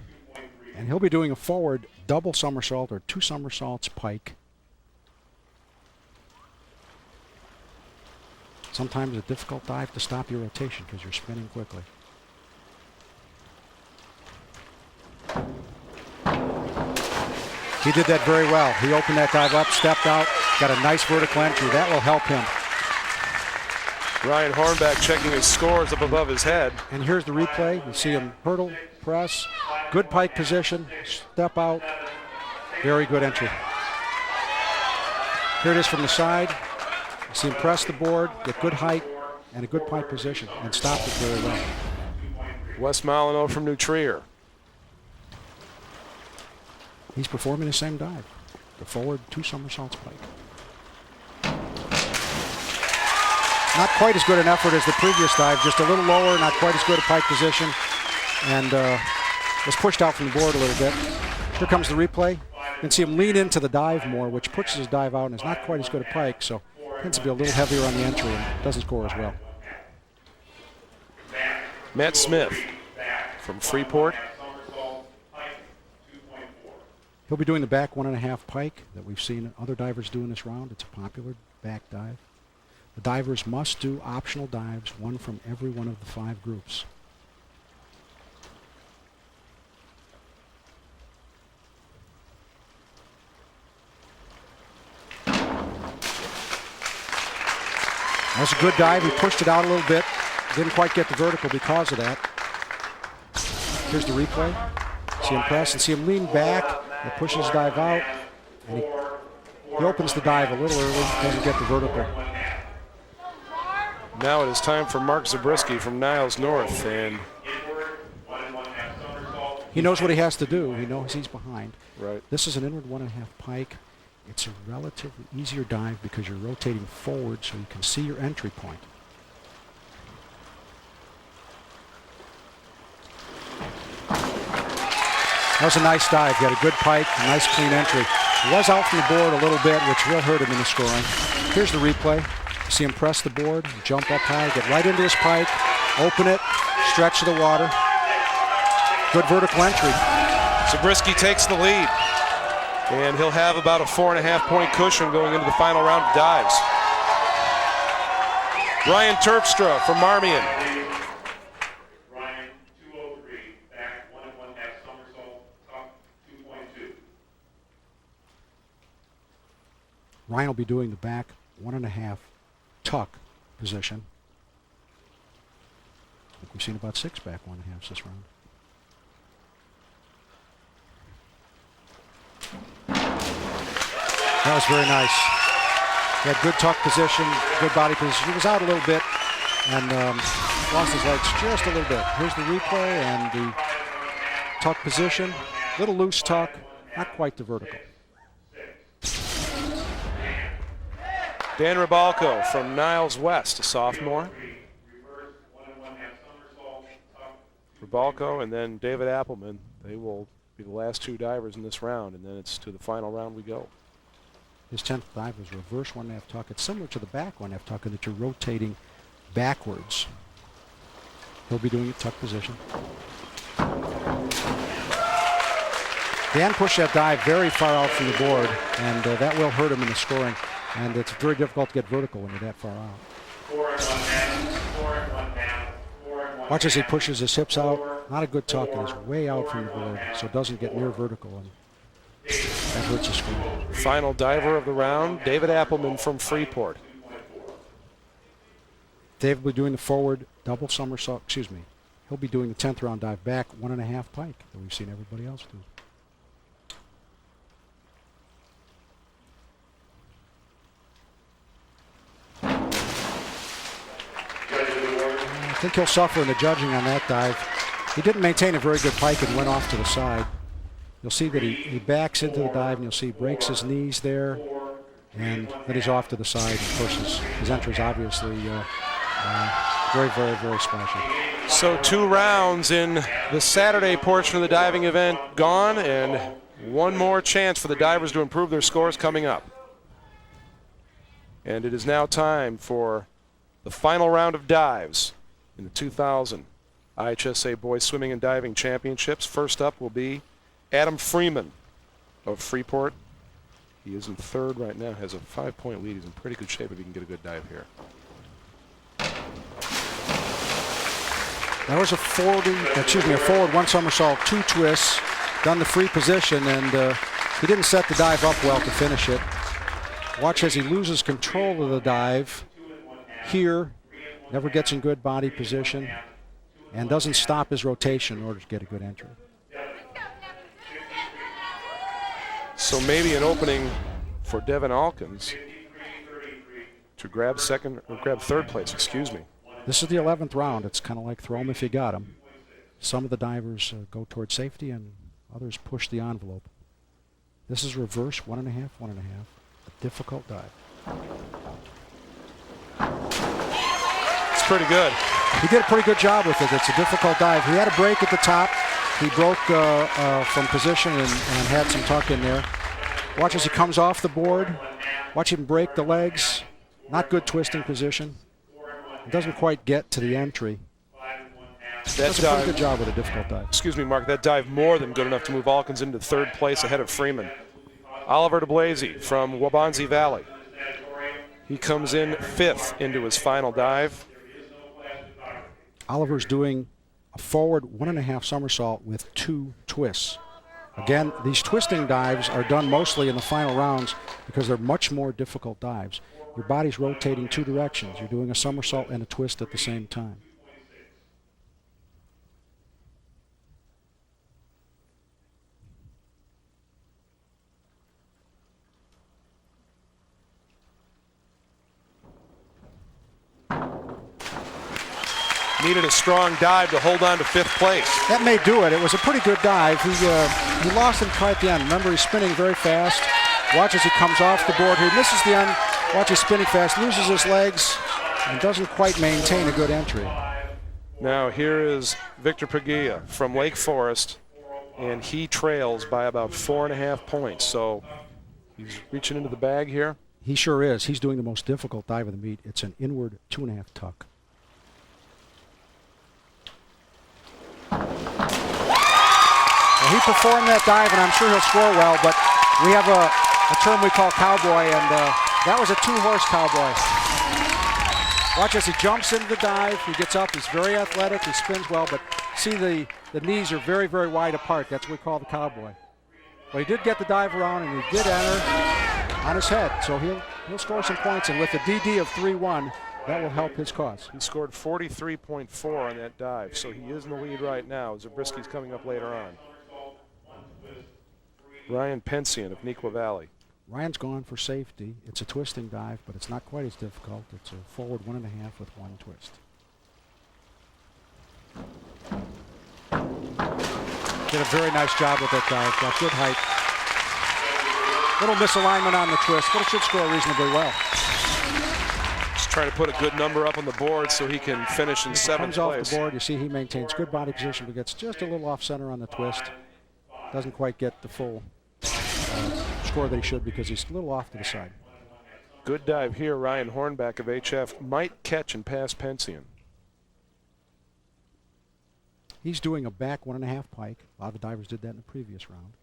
And he'll be doing a forward double somersault or 2 somersaults pike. Sometimes a difficult dive to stop your rotation because you're spinning quickly. He did that very well. He opened that dive up, stepped out, got a nice vertical entry. That will help him. Ryan Hornback checking his scores up above his head. And here's the replay. You see him hurdle, press, good pike position, step out, very good entry. Here it is from the side. You see him press the board, get good height, and a good pike position, and stop it very well. Wes Molyneux from New Trier. He's performing the same dive. The forward 2 somersaults pike. Not quite as good an effort as the previous dive, just a little lower, not quite as good a pike position, and was pushed out from the board a little bit. Here comes the replay. You can see him lean into the dive more, which pushes his dive out and is not quite as good a pike, so tends to be a little heavier on the entry and doesn't score as well. Matt Smith from Freeport. He'll be doing the back 1.5 pike that we've seen other divers do in this round. It's a popular back dive. The divers must do optional dives, 1 from every one of the 5 groups. That's a good dive. He pushed it out a little bit. Didn't quite get the vertical because of that. Here's the replay. See him press and see him lean back. He pushes his dive out. And he opens the dive a little early. Doesn't get the vertical. Now it is time for Mark Zabriskie from Niles North. And he knows what he has to do. He knows he's behind. Right. This is an inward 1.5 pike. It's a relatively easier dive because you're rotating forward so you can see your entry point. That was a nice dive. He had a good pike, a nice clean entry. He was out from the board a little bit, which will hurt him in the scoring. Here's the replay. You see him press the board, jump up high, get right into his pike, open it, stretch to the water. Good vertical entry. Zabriskie takes the lead. And he'll have about a 4.5 point cushion going into the final round of dives. Ryan Terpstra from Marmion. Ryan, 203, back 1.5 somersault, top 2.2. Ryan will be doing the back 1.5 tuck position. I think we've seen about 6 back 1.5s this round. That was very nice. He had good tuck position, good body position. He was out a little bit and lost his legs just a little bit. Here's the replay and the tuck position. Little loose tuck, not quite the vertical. Dan Ribalco from Niles West, a sophomore. Ribalco and then David Appleman. They will be the last 2 divers in this round, and then it's to the final round we go. His 10th dive was reverse 1.5 tuck. It's similar to the back 1.5 tuck in that you're rotating backwards. He'll be doing a tuck position. Dan pushed that dive very far out from the board, and that will hurt him in the scoring. And it's very difficult to get vertical when you're that far out. Watch as he pushes his hips out. Not a good tuck, and he's way out from the board, so it doesn't get near vertical, and that hurts his scoring. Final diver of the round, David Appleman from Freeport. David will be doing the forward double somersault, he'll be doing the 10th round dive back 1.5 pike that we've seen everybody else do. I think he'll suffer in the judging on that dive. He didn't maintain a very good pike and went off to the side. You'll see that he backs into the dive, and you'll see he breaks his knees there, and then he's off to the side. And of course, his entry is obviously very, very, very splashy. So 2 rounds in the Saturday portion of the diving event gone, and One more chance for the divers to improve their scores coming up. And it is now time for the final round of dives in the 2000 IHSA Boys Swimming and Diving Championships. First up will be Adam Freeman of Freeport. He is in third right now, has a 5-point lead. He's in pretty good shape if he can get a good dive here. That was a forward one somersault, 2 twists, done the free position, and he didn't set the dive up well to finish it. Watch as he loses control of the dive here, never gets in good body position, and doesn't stop his rotation in order to get a good entry. So maybe an opening for Devin Alkins to grab third place, excuse me. This is the 11th round. It's kind of like throw 'em if you got 'em. Some of the divers go towards safety and others push the envelope. This is reverse 1.5, 1.5. A difficult dive. It's pretty good. He did a pretty good job with it. It's a difficult dive. He had a break at the top. He broke from position and had some tuck in there. Watch as he comes off the board. Watch him break the legs. Not good twisting position. It doesn't quite get to the entry. Does a pretty good job with a difficult dive. Excuse me, Mark. That dive more than good enough to move Alkins into third place ahead of Freeman. Oliver DeBlasi from Waubonsie Valley. He comes in 5th into his final dive. Oliver's doing a forward 1.5 somersault with 2 twists. Again, these twisting dives are done mostly in the final rounds because they're much more difficult dives. Your body's rotating 2 directions. You're doing a somersault and a twist at the same time. Needed a strong dive to hold on to 5th place. That may do it. It was a pretty good dive. He lost it quite at the end. Remember, he's spinning very fast. Watch as he comes off the board here. Misses the end. Watch he's spinning fast, loses his legs, and doesn't quite maintain a good entry. Now here is Victor Paglia from Lake Forest, and he trails by about 4.5 points. So he's reaching into the bag here. He sure is. He's doing the most difficult dive of the meet. It's an inward 2.5 tuck. Well, he performed that dive, and I'm sure he'll score well, but we have a term we call cowboy, and that was a 2-horse cowboy. Watch as he jumps into the dive. He gets up. He's very athletic. He spins well, but see the knees are very, very wide apart. That's what we call the cowboy. But he did get the dive around, and he did enter on his head, so he'll score some points, and with a DD of 3-1, that will help his cause. He scored 43.4 on that dive, so he is in the lead right now. Zabrisky's coming up later on. Ryan Pensian of Neuqua Valley. Ryan's gone for safety. It's a twisting dive, but it's not quite as difficult. It's a forward 1.5 with 1 twist. Did a very nice job with that dive. Got good height. Little misalignment on the twist, but it should score reasonably well. Just trying to put a good number up on the board so he can finish in 7th place. Comes off the board. You see he maintains good body position, but gets just a little off center on the twist. Doesn't quite get the full score that he should because he's a little off to the side. Good dive here. Ryan Hornback of HF might catch and pass Pensian. He's doing a back 1.5 pike. A lot of the divers did that in the previous round.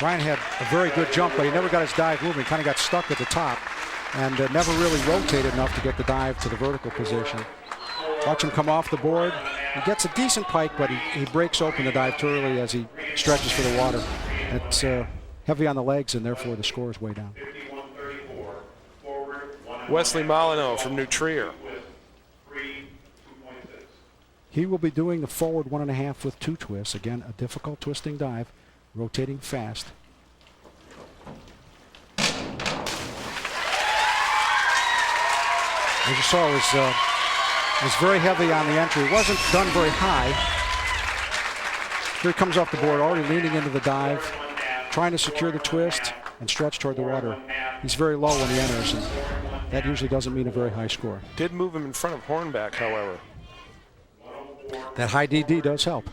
Ryan had a very good jump, but he never got his dive moving. Kind of got stuck at the top and never really rotated enough to get the dive to the vertical position. Watch him come off the board. He gets a decent pike, but he breaks open the dive too early as he stretches for the water. It's heavy on the legs, and therefore the score is way down. Wesley Molyneux from New Trier. He will be doing the forward 1.5 with 2 twists. Again, a difficult twisting dive. Rotating fast. As you saw, it was very heavy on the entry. It wasn't done very high. Here he comes off the board, already leaning into the dive, trying to secure the twist and stretch toward the water. He's very low when he enters, and that usually doesn't mean a very high score. Did move him in front of Hornback, however. That high DD does help.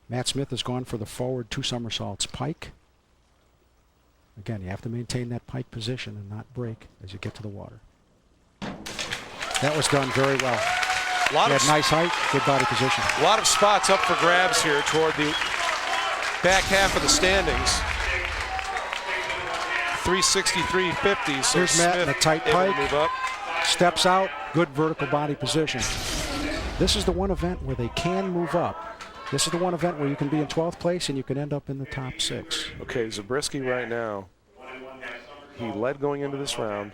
Matt Smith has gone for the forward 2 somersaults pike. Again, you have to maintain that pike position and not break as you get to the water. That was done very well. He had nice height, good body position. A lot of spots up for grabs here toward the back half of the standings. 363.50. So here's Matt in a tight pike. Move up. Steps out, good vertical body position. This is the one event where they can move up. This is the one event where you can be in 12th place and you can end up in the top 6. Okay, Zabriskie right now, he led going into this round.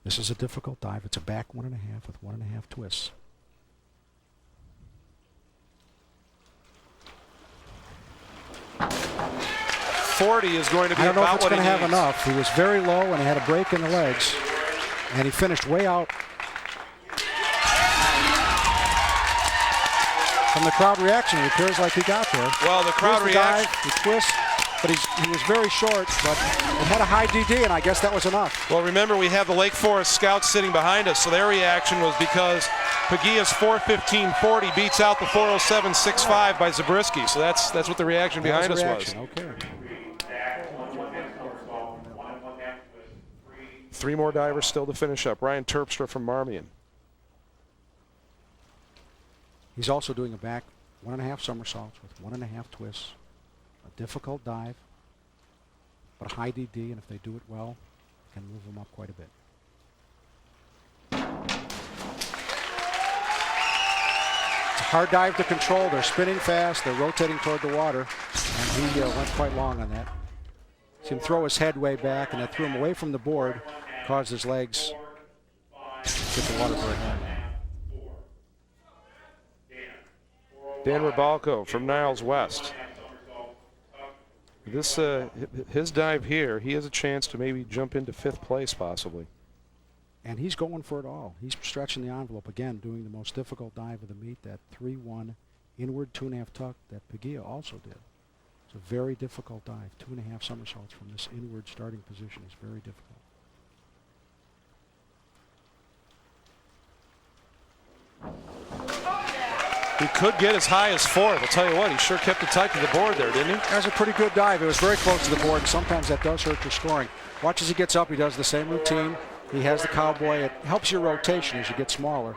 This is a difficult dive. It's a back 1.5 with 1.5 twists. .40 is going to be I don't know if about it's what going he to have needs. enough. He was very low and he had a break in the legs, and he finished way out. From the crowd reaction, it appears like he got there. Well, the crowd Here's the reaction. dive, he twists, but he was very short, but it had a high DD, and I guess that was enough. Well, remember, we have the Lake Forest scouts sitting behind us, so their reaction was because Pagia's 4:15.40 beats out the 4:07.65 by Zabriskie. So that's what the reaction behind us was. Okay. 3 more divers still to finish up. Ryan Terpstra from Marmion. He's also doing a back 1.5 somersaults with 1.5 twists. A difficult dive, but a high DD, and if they do it well, can move them up quite a bit. It's a hard dive to control. They're spinning fast. They're rotating toward the water, and he went quite long on that. See him throw his head way back, and that threw him away from the board, caused his legs to hit the water very hard. Dan Ribalco from Niles West. This his dive here, he has a chance to maybe jump into 5th place possibly. And he's going for it all. He's stretching the envelope again, doing the most difficult dive of the meet, that 3-1 inward 2.5 tuck that Pagia also did. It's a very difficult dive. 2.5 somersaults from this inward starting position is very difficult. He could get as high as 4th. I'll tell you what, he sure kept it tight to the board there, didn't he? That was a pretty good dive. It was very close to the board, and sometimes that does hurt your scoring. Watch as he gets up. He does the same routine. He has the cowboy. It helps your rotation as you get smaller.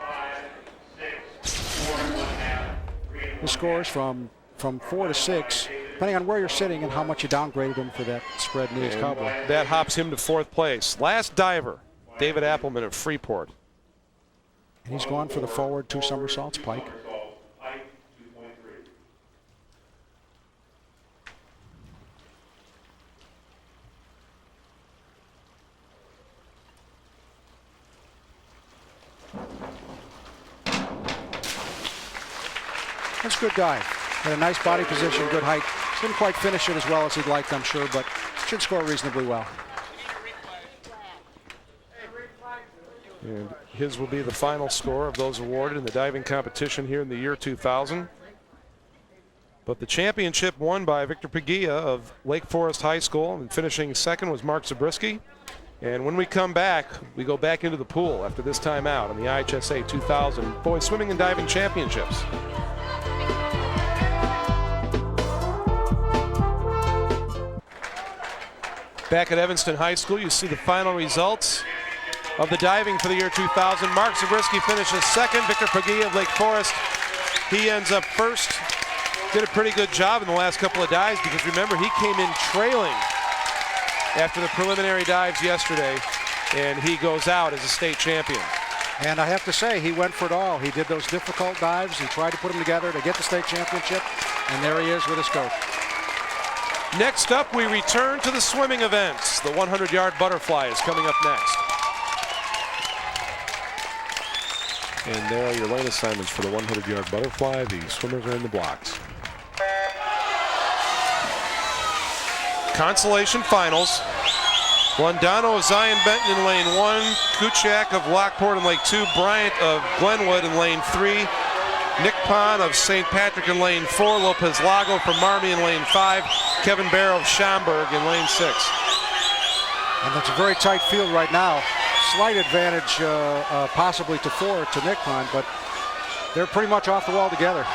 His scores from 4 to 6, depending on where you're sitting and how much you downgraded him for that spread knees cowboy. That hops him to 4th place. Last diver, David Appleman of Freeport. And he's gone for the forward 2 somersaults pike. That's a good dive. Had a nice body position, good height. Didn't quite finish it as well as he'd liked, I'm sure, but should score reasonably well. And his will be the final score of those awarded in the diving competition here in the year 2000. But the championship won by Victor Pagia of Lake Forest High School, and finishing 2nd was Mark Zabriskie. And when we come back, we go back into the pool after this timeout on the IHSA 2000 Boys Swimming and Diving Championships. Back at Evanston High School, you see the final results of the diving for the year 2000. Mark Zabriskie finishes 2nd. Victor Pagia of Lake Forest, he ends up 1st. Did a pretty good job in the last couple of dives because remember, he came in trailing after the preliminary dives yesterday, and he goes out as a state champion. And I have to say, he went for it all. He did those difficult dives. He tried to put them together to get the state championship, and there he is with his coach. Next up, we return to the swimming events. The 100-yard butterfly is coming up next. And there are your lane assignments for the 100-yard butterfly. The swimmers are in the blocks. Consolation finals. Londano of Zion Benton in lane 1, Kuchak of Lockport in lane 2, Bryant of Glenwood in lane 3, Nick Pond of St. Patrick in lane 4, Lopez Lago from Marmy in lane 5, Kevin Barrow of Schaumburg in lane 6. And it's a very tight field right now. Slight advantage possibly to 4 to Nick Pond, but they're pretty much off the wall together.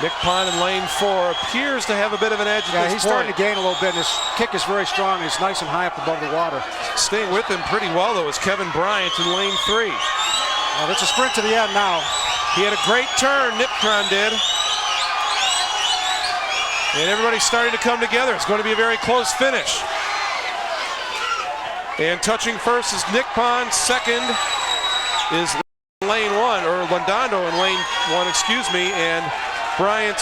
Nick Pond in lane 4 appears to have a bit of an edge at this point. He's starting to gain a little bit, and his kick is very strong. He's nice and high up above the water. Staying with him pretty well, though, is Kevin Bryant in lane 3. Well, it's a sprint to the end now. He had a great turn, Nipcon did. And everybody's starting to come together. It's going to be a very close finish. And touching first is Nick Pond. Second is lane 1, or Londando in lane 1, excuse me, and Bryant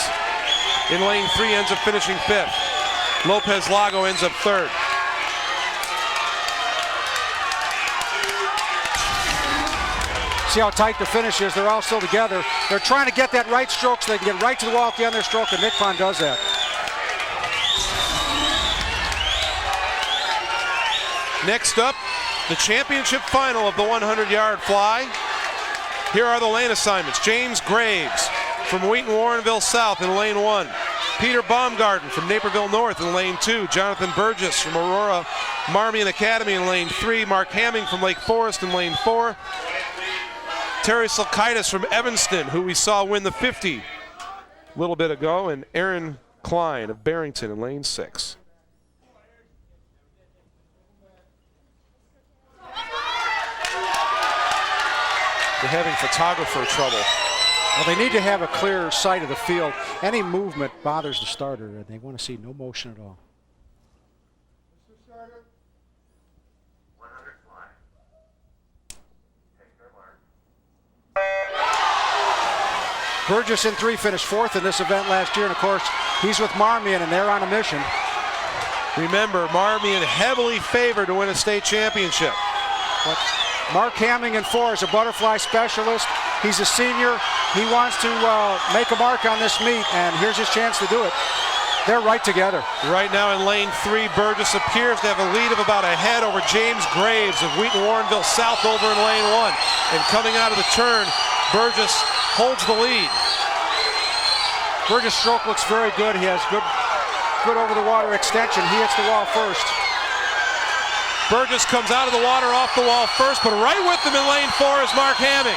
in lane 3 ends up finishing 5th. Lopez Lago ends up 3rd. See how tight the finish is. They're all still together. They're trying to get that right stroke so they can get right to the wall at the end of their stroke, and Nick Pond does that. Next up, the championship final of the 100-yard fly. Here are the lane assignments. James Graves from Wheaton Warrenville South in lane 1. Peter Baumgarten from Naperville North in lane 2. Jonathan Burgess from Aurora Marmion Academy in lane 3. Mark Hamming from Lake Forest in lane 4. Terry Silkaitis from Evanston, who we saw win the 50 a little bit ago, and Aaron Klein of Barrington in lane 6. They're having photographer trouble. Well, they need to have a clear sight of the field. Any movement bothers the starter, and they want to see no motion at all. Burgess in 3 finished 4th in this event last year, and of course, he's with Marmion, and they're on a mission. Remember, Marmion heavily favored to win a state championship. But Mark Hamming in 4 is a butterfly specialist. He's a senior. He wants to make a mark on this meet, and here's his chance to do it. They're right together. Right now in lane 3, Burgess appears to have a lead of about a head over James Graves of Wheaton Warrenville South over in lane 1. And coming out of the turn, Burgess holds the lead. Burgess' stroke looks very good. He has good over the water extension. He hits the wall first. Burgess comes out of the water off the wall first, but right with him in lane 4 is Mark Hamming.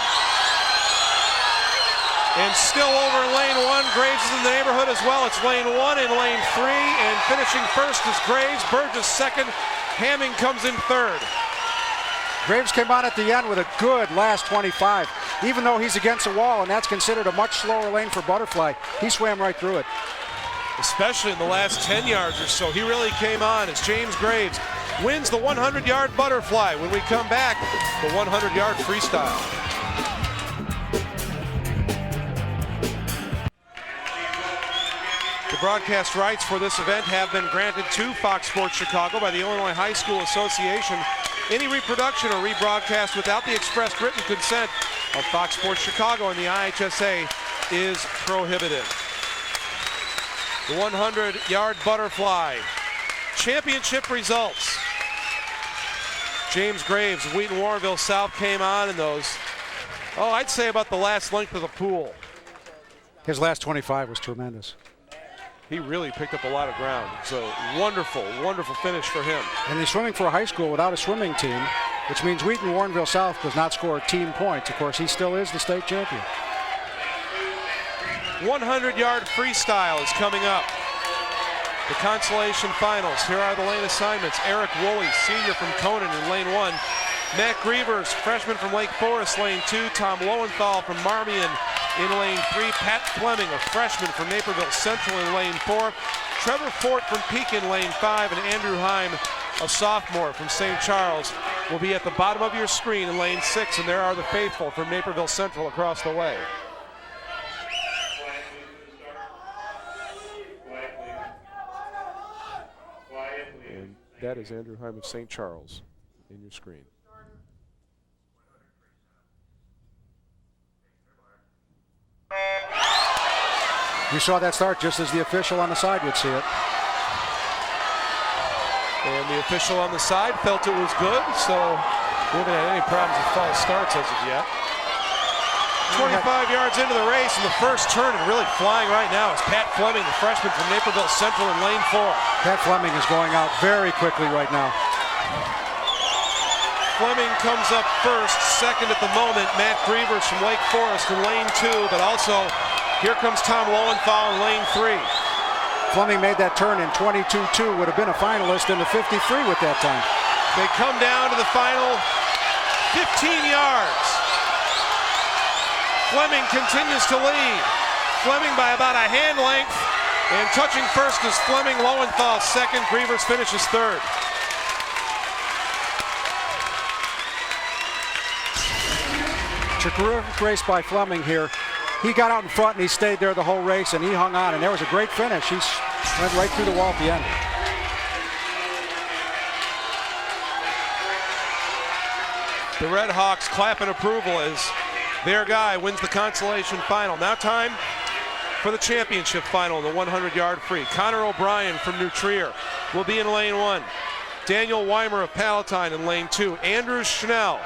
And still over in lane 1, Graves is in the neighborhood as well. It's lane 1 and lane 3, and finishing first is Graves. Burgess second. Hamming comes in 3rd. Graves came on at the end with a good last 25. Even though he's against the wall, and that's considered a much slower lane for butterfly, he swam right through it. Especially in the last 10 yards or so. He really came on as James Graves wins the 100-yard butterfly. When we come back, the 100-yard freestyle. The broadcast rights for this event have been granted to Fox Sports Chicago by the Illinois High School Association. Any reproduction or rebroadcast without the expressed written consent of Fox Sports Chicago and the IHSA is prohibited. The 100-yard butterfly. Championship results. James Graves of Wheaton Warrenville South came on in those, I'd say about the last length of the pool. His last 25 was tremendous. He really picked up a lot of ground. It's a wonderful, wonderful finish for him. And he's swimming for a high school without a swimming team, which means Wheaton Warrenville South does not score team points. Of course, he still is the state champion. 100-yard freestyle is coming up. The consolation finals. Here are the lane assignments. Eric Woolley, senior from Conan in lane 1. Matt Grievers, freshman from Lake Forest, lane 2. Tom Lowenthal from Marmion in lane 3. Pat Fleming, a freshman from Naperville Central in lane 4. Trevor Fort from Pekin, lane 5. And Andrew Heim, a sophomore from St. Charles, will be at the bottom of your screen in lane 6. And there are the faithful from Naperville Central across the way. And that is Andrew Heim of St. Charles in your screen. You saw that start just as the official on the side would see it. the official on the side felt it was good, so we haven't had any problems with false starts as of yet. 25 yards into the race, and the first turn and really flying right now is Pat Fleming, the freshman from Naperville Central in lane 4. Pat Fleming is going out very quickly right now. Fleming comes up first, second at the moment, Matt Grievers from Wake Forest in lane 2, but also here comes Tom Lowenthal in lane 3. Fleming made that turn in 22.2, would have been a finalist in the 53 with that time. They come down to the final 15 yards. Fleming continues to lead. Fleming by about a hand length, and touching first is Fleming. Lowenthal second, Grievers finishes third. Terrific race by Fleming here. He got out in front and he stayed there the whole race, and he hung on, and there was a great finish. He went right through the wall at the end. The Red Hawks clapping approval as their guy wins the consolation final. Now time for the championship final, the 100-yard free. Connor O'Brien from New Trier will be in lane 1. Daniel Weimer of Palatine in lane 2. Andrew Schnell,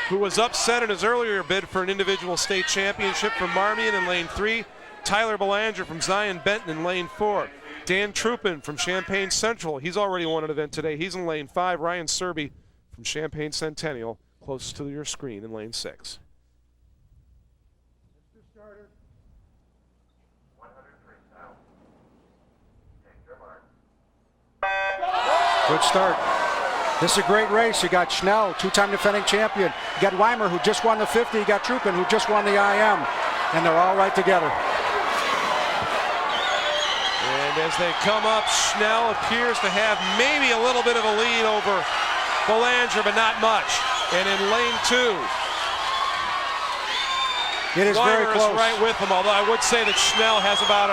who was upset in his earlier bid for an individual state championship, from Marmion in lane 3. Tyler Belanger from Zion Benton in lane 4. Dan Trupin from Champaign Central, he's already won an event today. He's in lane 5. Ryan Serby from Champaign Centennial, close to your screen, in lane 6. Good start. This is a great race. You got Schnell, two-time defending champion. You got Weimer, who just won the 50. You got Trupin, who just won the IM. And they're all right together. And as they come up, Schnell appears to have maybe a little bit of a lead over Belanger, but not much. And in lane 2, it is Weimer very close. is right with him, although I would say that Schnell has about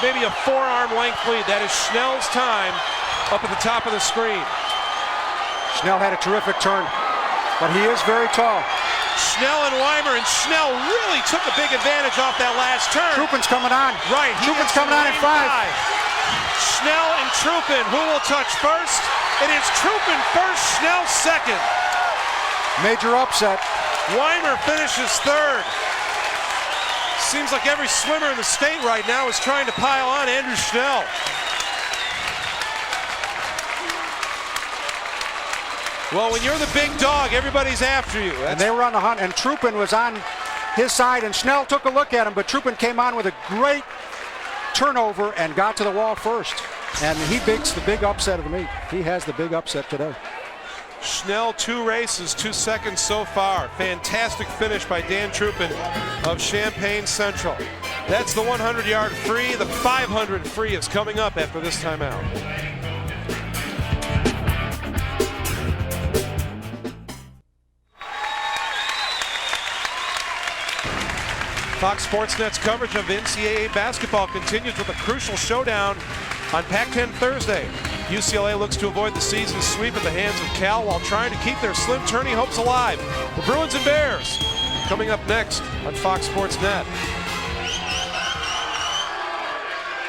maybe a forearm length lead. That is Schnell's time up at the top of the screen. Schnell had a terrific turn, but he is very tall. Schnell and Weimer, and Schnell really took a big advantage off that last turn. Trupin's coming on. Right. Trupin's coming on at 5. Schnell and Trupin, who will touch first? It is Trupin first, Schnell second. Major upset. Weimer finishes third. Seems like every swimmer in the state right now is trying to pile on Andrew Schnell. Well, when you're the big dog, everybody's after you. And they were on the hunt, and Trupin was on his side, and Schnell took a look at him, but Trupin came on with a great turnover and got to the wall first. And he makes the big upset of the meet. He has the big upset today. Schnell, 2 races, 2 seconds so far. Fantastic finish by Dan Trupin of Champaign Central. That's the 100-yard free. The 500 free is coming up after this timeout. Fox Sports Net's coverage of NCAA basketball continues with a crucial showdown on Pac-10 Thursday. UCLA looks to avoid the season sweep at the hands of Cal while trying to keep their slim tourney hopes alive. The Bruins and Bears coming up next on Fox Sports Net.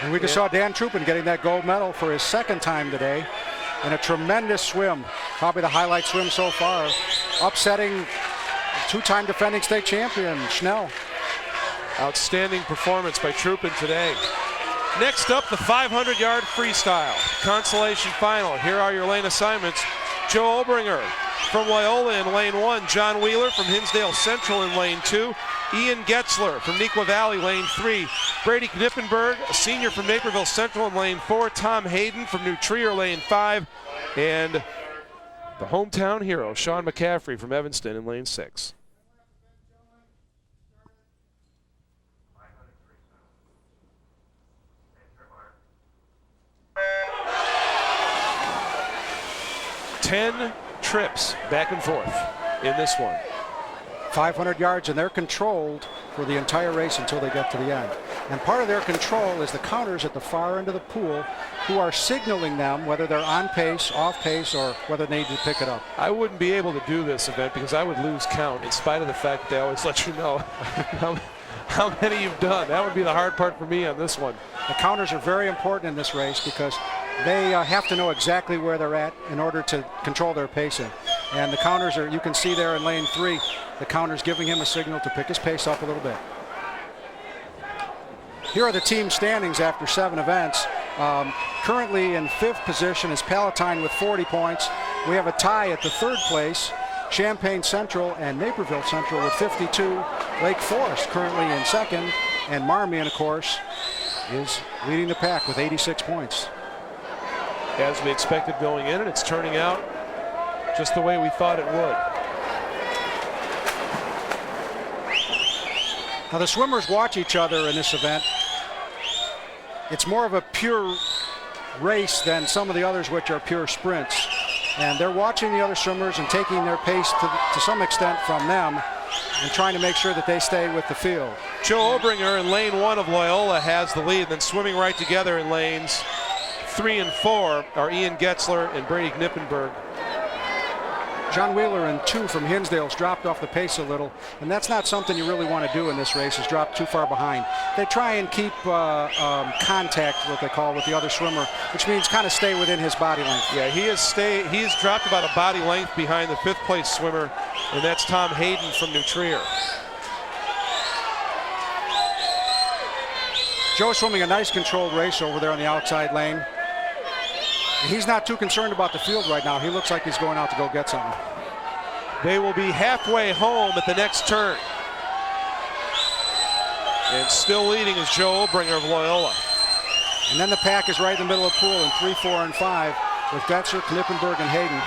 And we just saw Dan Trupin getting that gold medal for his second time today in a tremendous swim. Probably the highlight swim so far. Upsetting two-time defending state champion Schnell. Outstanding performance by Trupin today. Next up, the 500-yard freestyle consolation final. Here are your lane assignments. Joe Obringer from Loyola in lane 1. John Wheeler from Hinsdale Central in lane 2. Ian Getzler from Neuqua Valley, lane 3. Brady Knippenberg, a senior from Naperville Central in lane 4. Tom Hayden from New Trier, lane 5. And the hometown hero, Sean McCaffrey from Evanston in lane 6. Ten trips back and forth in this one. 500 yards, and they're controlled for the entire race until they get to the end. And part of their control is the counters at the far end of the pool who are signaling them whether they're on pace, off pace, or whether they need to pick it up. I wouldn't be able to do this event because I would lose count in spite of the fact that they always let you know how many you've done. That would be the hard part for me on this one. The counters are very important in this race because they have to know exactly where they're at in order to control their pacing. And the counters are, you can see there in lane 3, the counter's giving him a signal to pick his pace up a little bit. Here are the team standings after 7 events. Currently in 5th position is Palatine with 40 points. We have a tie at the 3rd place. Champaign Central and Naperville Central with 52. Lake Forest currently in 2nd. And Marmion, of course, is leading the pack with 86 points. As we expected going in, and it's turning out just the way we thought it would. Now the swimmers watch each other in this event. It's more of a pure race than some of the others, which are pure sprints. And they're watching the other swimmers and taking their pace to some extent from them and trying to make sure that they stay with the field. Joe Obringer in lane 1 of Loyola has the lead. Then swimming right together in lanes 3 and 4 are Ian Getzler and Brady Knippenberg. John Wheeler in 2 from Hinsdale's dropped off the pace a little, and that's not something you really want to do in this race, is drop too far behind. They try and keep contact, what they call, with the other swimmer, which means kind of stay within his body length. Yeah, he's dropped about a body length behind the 5th place swimmer, and that's Tom Hayden from New Trier. Joe's swimming a nice controlled race over there on the outside lane. He's not too concerned about the field right now. He looks like he's going out to go get something. They will be halfway home at the next turn. And still leading is Joe Obringer of Loyola. And then the pack is right in the middle of the pool in 3, 4, and 5 with Getzler, Knippenberg, and Hayden.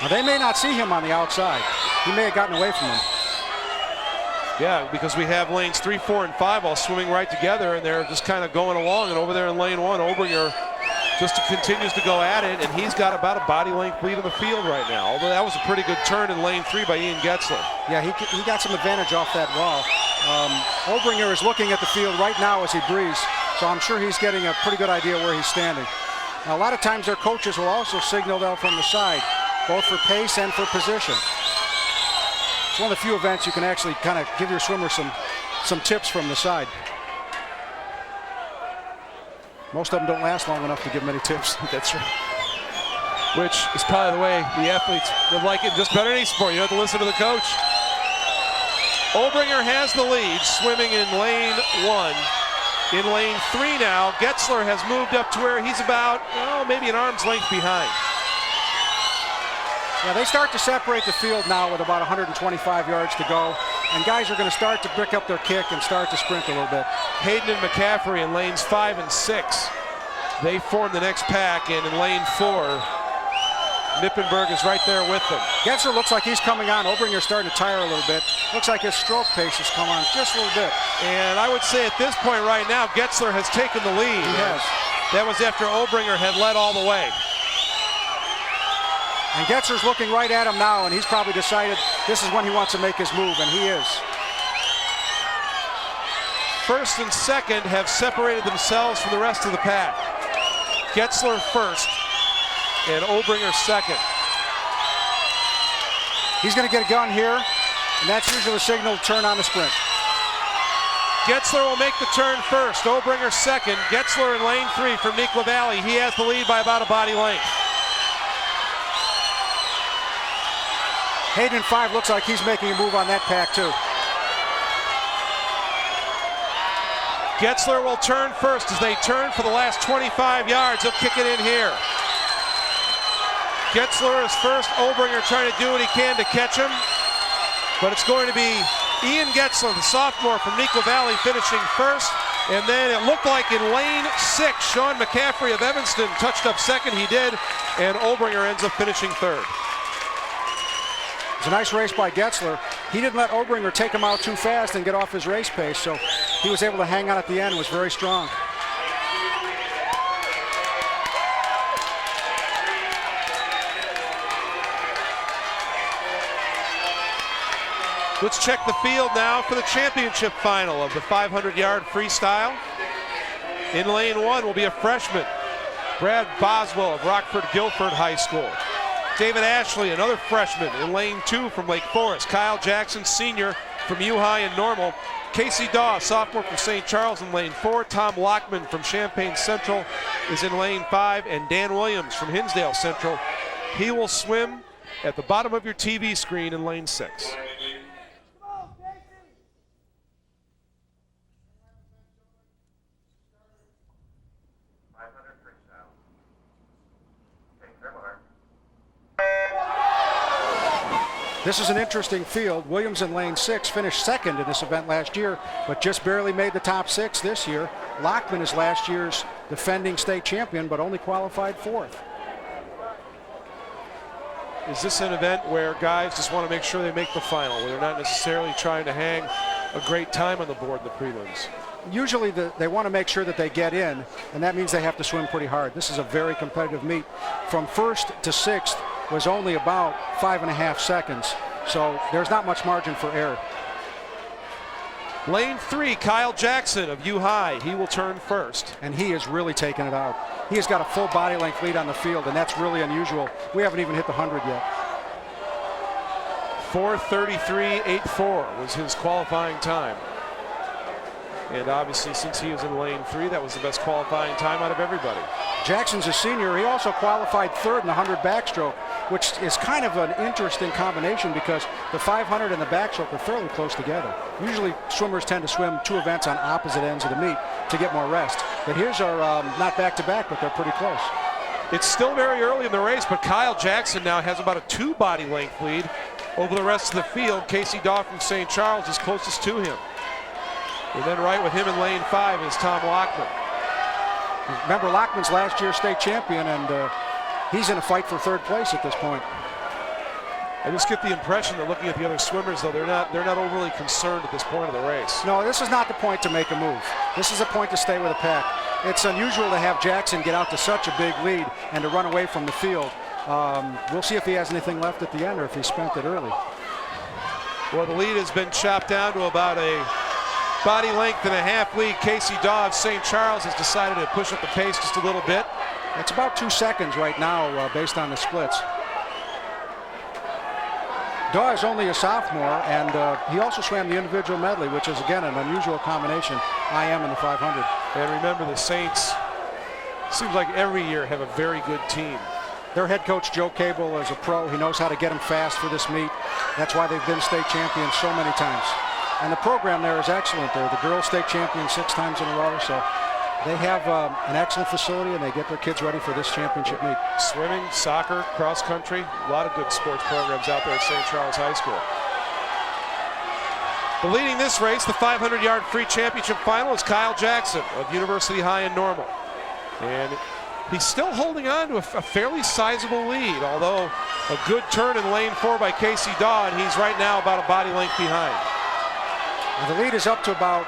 Now they may not see him on the outside. He may have gotten away from them. Yeah, because we have lanes 3, 4, and 5 all swimming right together, and they're just kind of going along. And over there in lane 1, Obringer just continues to go at it, and he's got about a body length lead in the field right now. Although that was a pretty good turn in lane 3 by Ian Getzler. Yeah, he got some advantage off that wall. Obringer is looking at the field right now as he breathes, so I'm sure he's getting a pretty good idea where he's standing. Now, a lot of times their coaches will also signal them from the side, both for pace and for position. It's one of the few events you can actually kind of give your swimmer some tips from the side. Most of them don't last long enough to give many tips. That's right. Which is probably the way the athletes would like it just better than any sport. You don't have to listen to the coach. Obringer has the lead, swimming in lane 1. In lane 3 now, Getzler has moved up to where he's about, maybe an arm's length behind. Yeah, they start to separate the field now with about 125 yards to go, and guys are going to start to pick up their kick and start to sprint a little bit. Hayden and McCaffrey in lanes 5 and 6. They form the next pack, and in lane 4, Knippenberg is right there with them. Getzler looks like he's coming on. Obringer's starting to tire a little bit. Looks like his stroke pace has come on just a little bit. And I would say at this point right now, Getzler has taken the lead. He has. That was after Obringer had led all the way. And Getzler's looking right at him now, and he's probably decided this is when he wants to make his move, and he is. First and second have separated themselves from the rest of the pack. Getzler first, and Obringer second. He's going to get a gun here, and that's usually the signal to turn on the sprint. Getzler will make the turn first. Obringer second. Getzler in lane 3 from Nikla Valley. He has the lead by about a body length. Hayden 5 looks like he's making a move on that pack too. Getzler will turn first as they turn for the last 25 yards. He'll kick it in here. Getzler is first. Obringer trying to do what he can to catch him. But it's going to be Ian Getzler, the sophomore from Nikla Valley, finishing first. And then it looked like in lane 6, Sean McCaffrey of Evanston touched up second. He did. And Obringer ends up finishing third. It's a nice race by Getzler. He didn't let Obringer take him out too fast and get off his race pace, so he was able to hang on at the end and was very strong. Let's check the field now for the championship final of the 500-yard freestyle. In lane 1 will be a freshman, Brad Boswell of Rockford Guilford High School. David Ashley, another freshman in lane 2 from Lake Forest. Kyle Jackson, senior from U-High and Normal. Casey Daw, sophomore from St. Charles in lane 4. Tom Lockman from Champaign Central is in lane 5. And Dan Williams from Hinsdale Central. He will swim at the bottom of your TV screen in lane 6. This is an interesting field. Williams in lane 6 finished second in this event last year, but just barely made the top 6 this year. Lockman is last year's defending state champion, but only qualified 4th. Is this an event where guys just want to make sure they make the final, where they're not necessarily trying to hang a great time on the board in the prelims? Usually they want to make sure that they get in, and that means they have to swim pretty hard. This is a very competitive meet. From 1st to 6th was only about 5.5 seconds, so there's not much margin for error. Lane 3, Kyle Jackson of U-High. He will turn first. And he is really taking it out. He has got a full body length lead on the field, and that's really unusual. We haven't even hit the 100 yet. 4:33.84 was his qualifying time. And obviously, since he was in lane 3, that was the best qualifying time out of everybody. Jackson's a senior. He also qualified 3rd in the 100 backstroke, which is kind of an interesting combination because the 500 and the backstroke are fairly close together. Usually swimmers tend to swim 2 events on opposite ends of the meet to get more rest. But his are not back-to-back, but they're pretty close. It's still very early in the race, but Kyle Jackson now has about a 2 body length lead over the rest of the field. Casey Daw from St. Charles is closest to him. And then right with him in lane 5 is Tom Lockman. Remember, Lockman's last year's state champion, and he's in a fight for 3rd place at this point. I just get the impression that looking at the other swimmers, though, they're not overly concerned at this point of the race. No, this is not the point to make a move. This is a point to stay with the pack. It's unusual to have Jackson get out to such a big lead and to run away from the field. We'll see if he has anything left at the end or if he spent it early. Well, the lead has been chopped down to about a body length and a half lead. Casey Daw of St. Charles has decided to push up the pace just a little bit. It's about 2 seconds right now based on the splits. Daw is only a sophomore, and he also swam the individual medley, which is, again, an unusual combination, IM and the 500. And remember, the Saints, seems like every year, have a very good team. Their head coach, Joe Cable, is a pro. He knows how to get them fast for this meet. That's why they've been state champions so many times. And the program there is excellent. They're the girls' state champions 6 times in a row, so they have an excellent facility, and they get their kids ready for this championship meet. Swimming, soccer, cross country, a lot of good sports programs out there at St. Charles High School. But leading this race, the 500-yard free championship final, is Kyle Jackson of University High and Normal. And he's still holding on to a fairly sizable lead, although a good turn in lane 4 by Casey Daw, and he's right now about a body length behind. The lead is up to about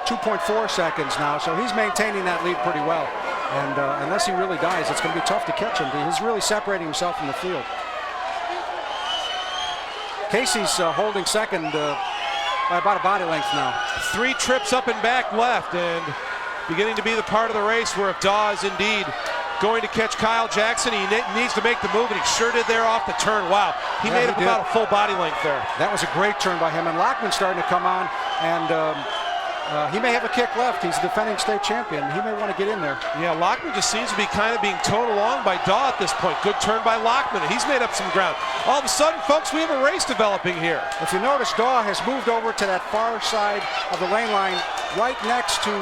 2.4 seconds now, so he's maintaining that lead pretty well. And unless he really dies, it's going to be tough to catch him. He's really separating himself from the field. Casey's holding second by about a body length now. 3 trips up and back left, and beginning to be the part of the race where if Daw is indeed going to catch Kyle Jackson, he needs to make the move, and he sure did there off the turn. Wow, he made up about a full body length there. That was a great turn by him, and Lockman's starting to come on, and he may have a kick left. He's the defending state champion. He may want to get in there. Yeah, Lockman just seems to be kind of being towed along by Daw at this point. Good turn by Lockman, and he's made up some ground. All of a sudden, folks, we have a race developing here. If you notice, Daw has moved over to that far side of the lane line right next to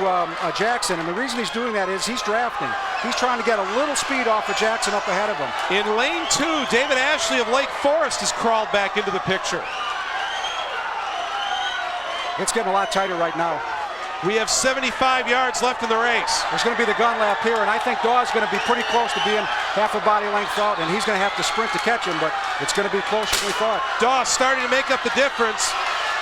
Jackson, and the reason he's doing that is he's drafting. He's trying to get a little speed off of Jackson up ahead of him. In lane 2, David Ashley of Lake Forest has crawled back into the picture. It's getting a lot tighter right now. We have 75 yards left in the race. There's going to be the gun lap here, and I think Daw's going to be pretty close to being half a body length out, and he's going to have to sprint to catch him, but it's going to be closer than we thought. Daw starting to make up the difference.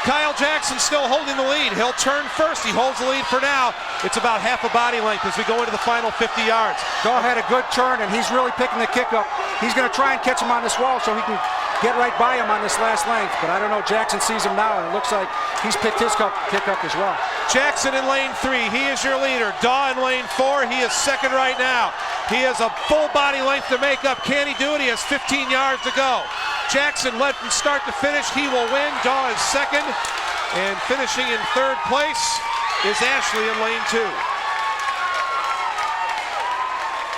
Kyle Jackson still holding the lead. He'll turn first. He holds the lead for now. It's about half a body length as we go into the final 50 yards. Daw had a good turn, and he's really picking the kick up. He's going to try and catch him on this wall so he can get right by him on this last length. But I don't know, Jackson sees him now, and it looks like he's picked his kick up as well. Jackson in lane 3. He is your leader. Daw in lane 4. He is second right now. He has a full body length to make up. Can he do it? He has 15 yards to go. Jackson led from start to finish. He will win. Daw is second. And finishing in third place is Ashley in lane 2.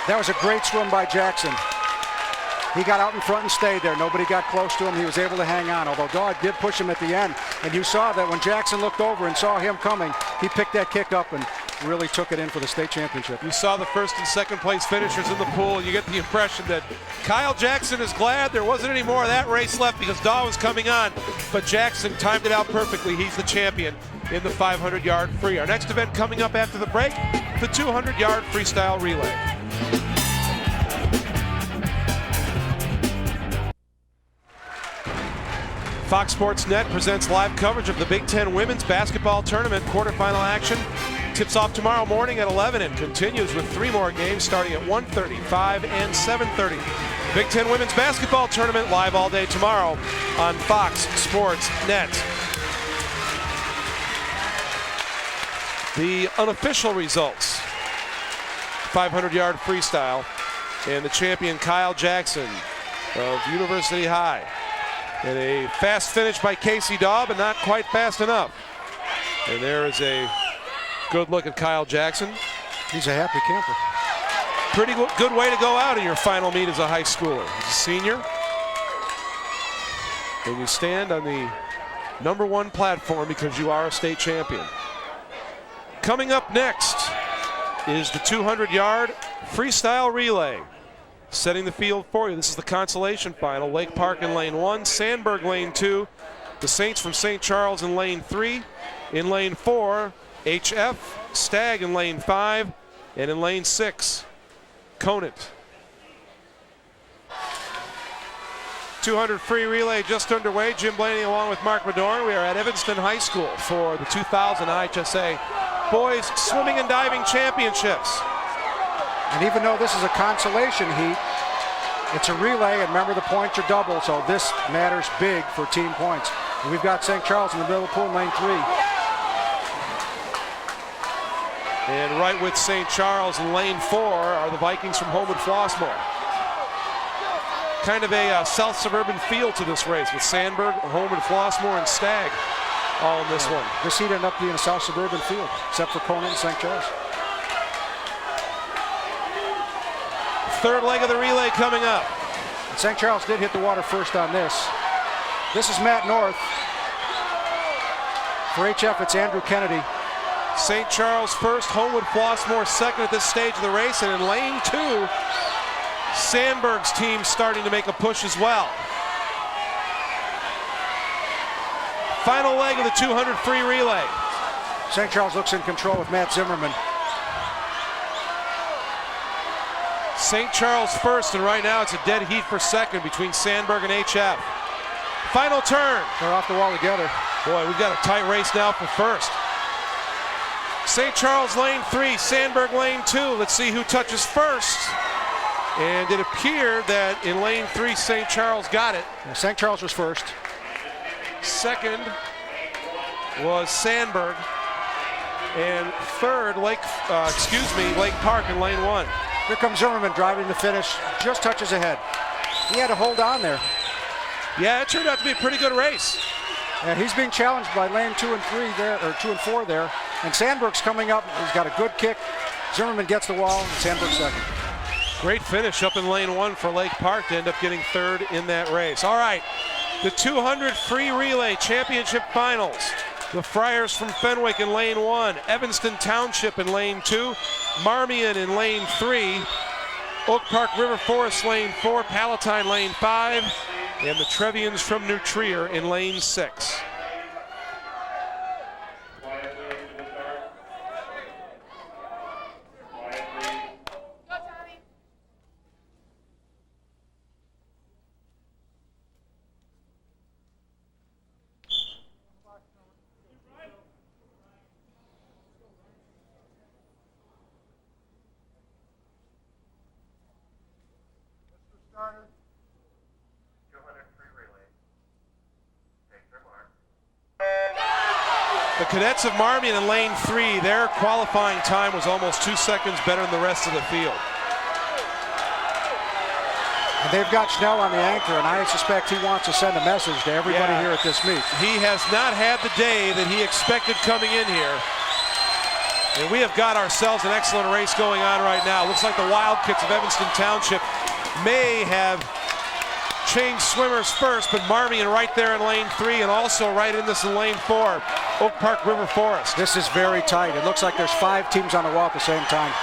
That was a great swim by Jackson. He got out in front and stayed there. Nobody got close to him. He was able to hang on, although Dog did push him at the end. And you saw that when Jackson looked over and saw him coming, he picked that kick up and really took it in for the state championship. You saw the first and second place finishers in the pool, and you get the impression that Kyle Jackson is glad there wasn't any more of that race left because Daw was coming on. But Jackson timed it out perfectly. He's the champion in the 500-yard free. Our next event coming up after the break, the 200-yard freestyle relay. Fox Sports Net presents live coverage of the Big Ten Women's Basketball Tournament quarterfinal action. Tips off tomorrow morning at 11 and continues with 3 more games starting at 1:30, 5, and 7:30. Big Ten Women's Basketball Tournament live all day tomorrow on Fox Sports Net. The unofficial results: 500-yard freestyle, and the champion Kyle Jackson of University High. And a fast finish by Casey Daw, but not quite fast enough. And there is a good look at Kyle Jackson. He's a happy camper. Pretty good way to go out in your final meet as a high schooler. He's a senior. And you stand on the #1 platform because you are a state champion. Coming up next is the 200-yard freestyle relay. Setting the field for you. This is the consolation final. Lake Park in lane 1, Sandburg lane 2, the Saints from St. Charles in lane 3, in lane 4, HF, Stagg in lane 5, and in lane 6, Conant. 200 free relay just underway. Jim Blaney along with Mark Madorn. We are at Evanston High School for the 2000 IHSA Boys Swimming and Diving Championships. And even though this is a consolation heat, it's a relay, and remember the points are double, so this matters big for team points. And we've got St. Charles in the middle of the pool in lane 3. And right with St. Charles in lane 4 are the Vikings from Homewood Flossmoor. Kind of a south suburban feel to this race with Sandburg, Homewood Flossmoor, and Stagg all in this one. This heat ended up being a south suburban field, except for Conant and St. Charles. Third leg of the relay coming up. St. Charles did hit the water first on this. This is Matt North. For HF, it's Andrew Kennedy. St. Charles first, Homewood Flossmoor second at this stage of the race, and in lane 2, Sandburg's team starting to make a push as well. Final leg of the 200 free relay. St. Charles looks in control with Matt Zimmerman. St. Charles first, and right now it's a dead heat for second between Sandburg and HF. Final turn. They're off the wall together. Boy, we've got a tight race now for first. St. Charles lane 3, Sandburg lane 2. Let's see who touches first. And it appeared that in lane 3, St. Charles got it. St. Charles was first. Second was Sandburg. And third, Lake Park in lane 1. Here comes Zimmerman driving the finish, just touches ahead. He had to hold on there. Yeah, it turned out to be a pretty good race. And he's being challenged by lane 2 and 3 there, or 2 and 4 there. And Sandberg's coming up. He's got a good kick. Zimmerman gets the wall, and Sandberg second. Great finish up in lane 1 for Lake Park to end up getting third in that race. All right, the 200 free relay championship finals. The Friars from Fenwick in lane 1, Evanston Township in lane 2, Marmion in lane 3, Oak Park River Forest lane 4, Palatine lane 5, and the Trevians from New Trier in lane 6. The Cadets of Marmion in lane 3, their qualifying time was almost 2 seconds better than the rest of the field. And they've got Schnell on the anchor, and I suspect he wants to send a message to everybody here at this meet. He has not had the day that he expected coming in here. And we have got ourselves an excellent race going on right now. Looks like the Wildcats of Evanston Township may have changed swimmers first, but Marmion right there in lane 3 and also right in this in lane 4, Oak Park River Forest. This is very tight. It looks like there's 5 teams on the wall at the same time.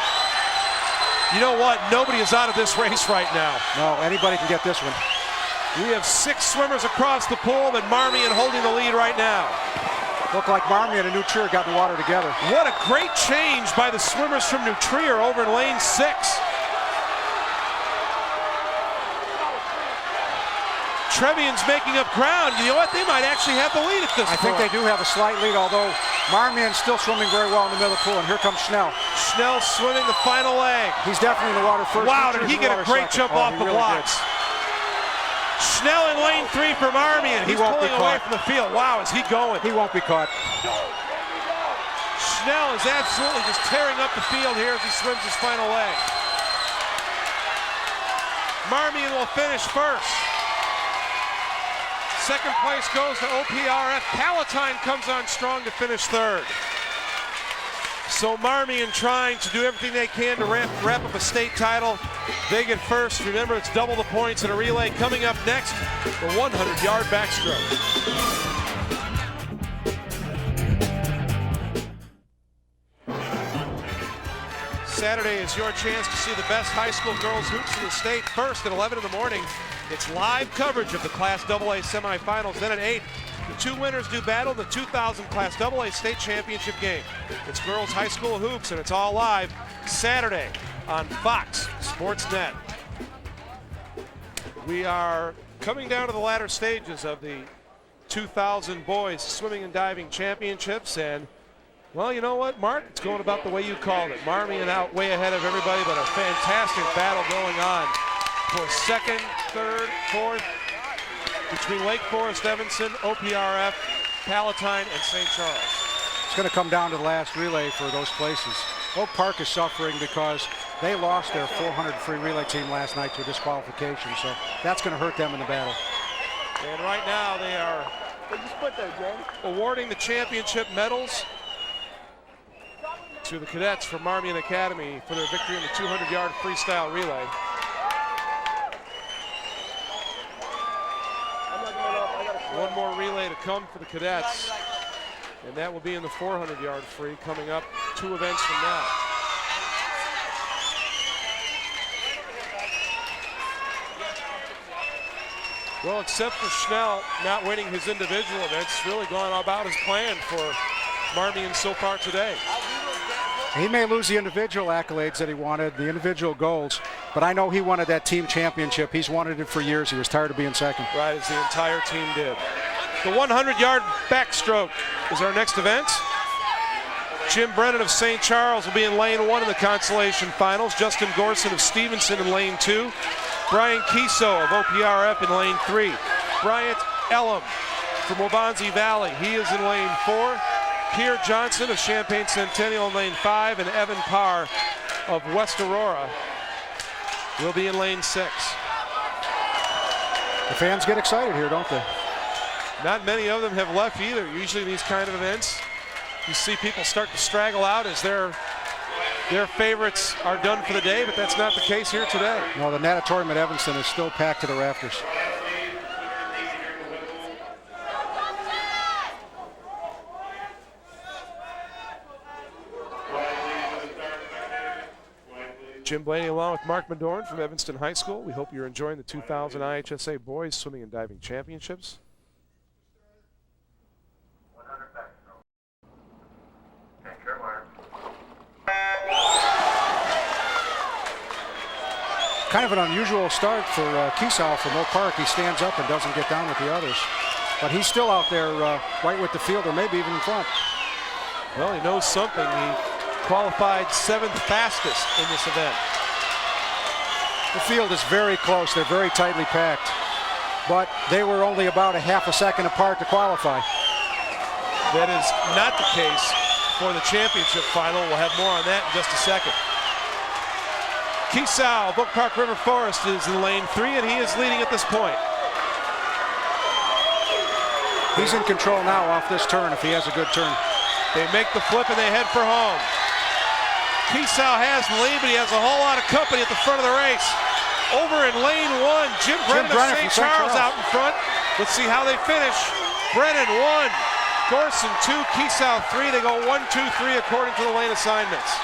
You know what? Nobody is out of this race right now. No, anybody can get this one. We have 6 swimmers across the pool, but Marmion holding the lead right now. Look like Marmion and New Trier got in the water together. What a great change by the swimmers from New Trier over in lane 6. Trevian's making up ground. You know what? They might actually have the lead at this point. I think they do have a slight lead, although Marmion's still swimming very well in the middle of the pool, and here comes Schnell. Schnell swimming the final leg. He's definitely in the water first. Wow, did he get a great jump off the blocks. Schnell in lane 3 for Marmion. He's pulling away from the field. Wow, is he going? He won't be caught. Schnell is absolutely just tearing up the field here as he swims his final leg. Marmion will finish first. Second place goes to OPRF. Palatine comes on strong to finish third. So Marmion trying to do everything they can to wrap up a state title. They get first. Remember, it's double the points in a relay. Coming up next, the 100-yard backstroke. Saturday is your chance to see the best high school girls hoops in the state. First at 11 in the morning, it's live coverage of the Class AA semifinals. Then at 8, the 2 winners do battle in the 2000 Class AA state championship game. It's girls high school hoops, and it's all live Saturday on Fox Sports Net. We are coming down to the latter stages of the 2000 boys swimming and diving championships, and well, you know what, Mark? It's going about the way you called it. Marmion out way ahead of everybody, but a fantastic battle going on for second, third, fourth between Lake Forest, Evanston, OPRF, Palatine, and St. Charles. It's going to come down to the last relay for those places. Oak Park is suffering because they lost their 400 free relay team last night to a disqualification, so that's going to hurt them in the battle. And right now they are awarding the championship medals to the cadets from Marmion Academy for their victory in the 200-yard freestyle relay. One more relay to come for the cadets, and that will be in the 400-yard free coming up 2 events from now. Well, except for Schnell not winning his individual events, really going about as planned for Marmion so far today. He may lose the individual accolades that he wanted, the individual goals, but I know he wanted that team championship. He's wanted it for years. He was tired of being second. Right, as the entire team did. The 100-yard backstroke is our next event. Jim Brennan of St. Charles will be in lane 1 in the consolation finals. Justin Gorson of Stevenson in lane 2. Brian Kiso of OPRF in lane 3. Bryant Elam from Waubonsie Valley, he is in lane 4. Pierre Johnson of Champaign Centennial in lane 5, and Evan Parr of West Aurora will be in lane 6. The fans get excited here, don't they? Not many of them have left either. Usually in these kind of events, you see people start to straggle out as their favorites are done for the day, but that's not the case here today. No, the natatorium at Evanston is still packed to the rafters. Jim Blaney along with Mark Madorn from Evanston High School. We hope you're enjoying the 2000 IHSA Boys Swimming and Diving Championships. Kind of an unusual start for Kiesau from Oak Park. He stands up and doesn't get down with the others. But he's still out there right with the field, or maybe even in front. Well, he knows something. He qualified 7th fastest in this event. The field is very close. They're very tightly packed. But they were only about a half a second apart to qualify. That is not the case for the championship final. We'll have more on that in just a second. Keesau of Oak Park River Forest is in lane 3, and he is leading at this point. He's in control now off this turn if he has a good turn. They make the flip and they head for home. Keesau has the lead, but he has a whole lot of company at the front of the race. Over in lane 1, Jim Brennan of St. Charles out in front. Let's see how they finish. Brennan 1, Gorson 2, Keesau 3. They go 1, 2, 3 according to the lane assignments.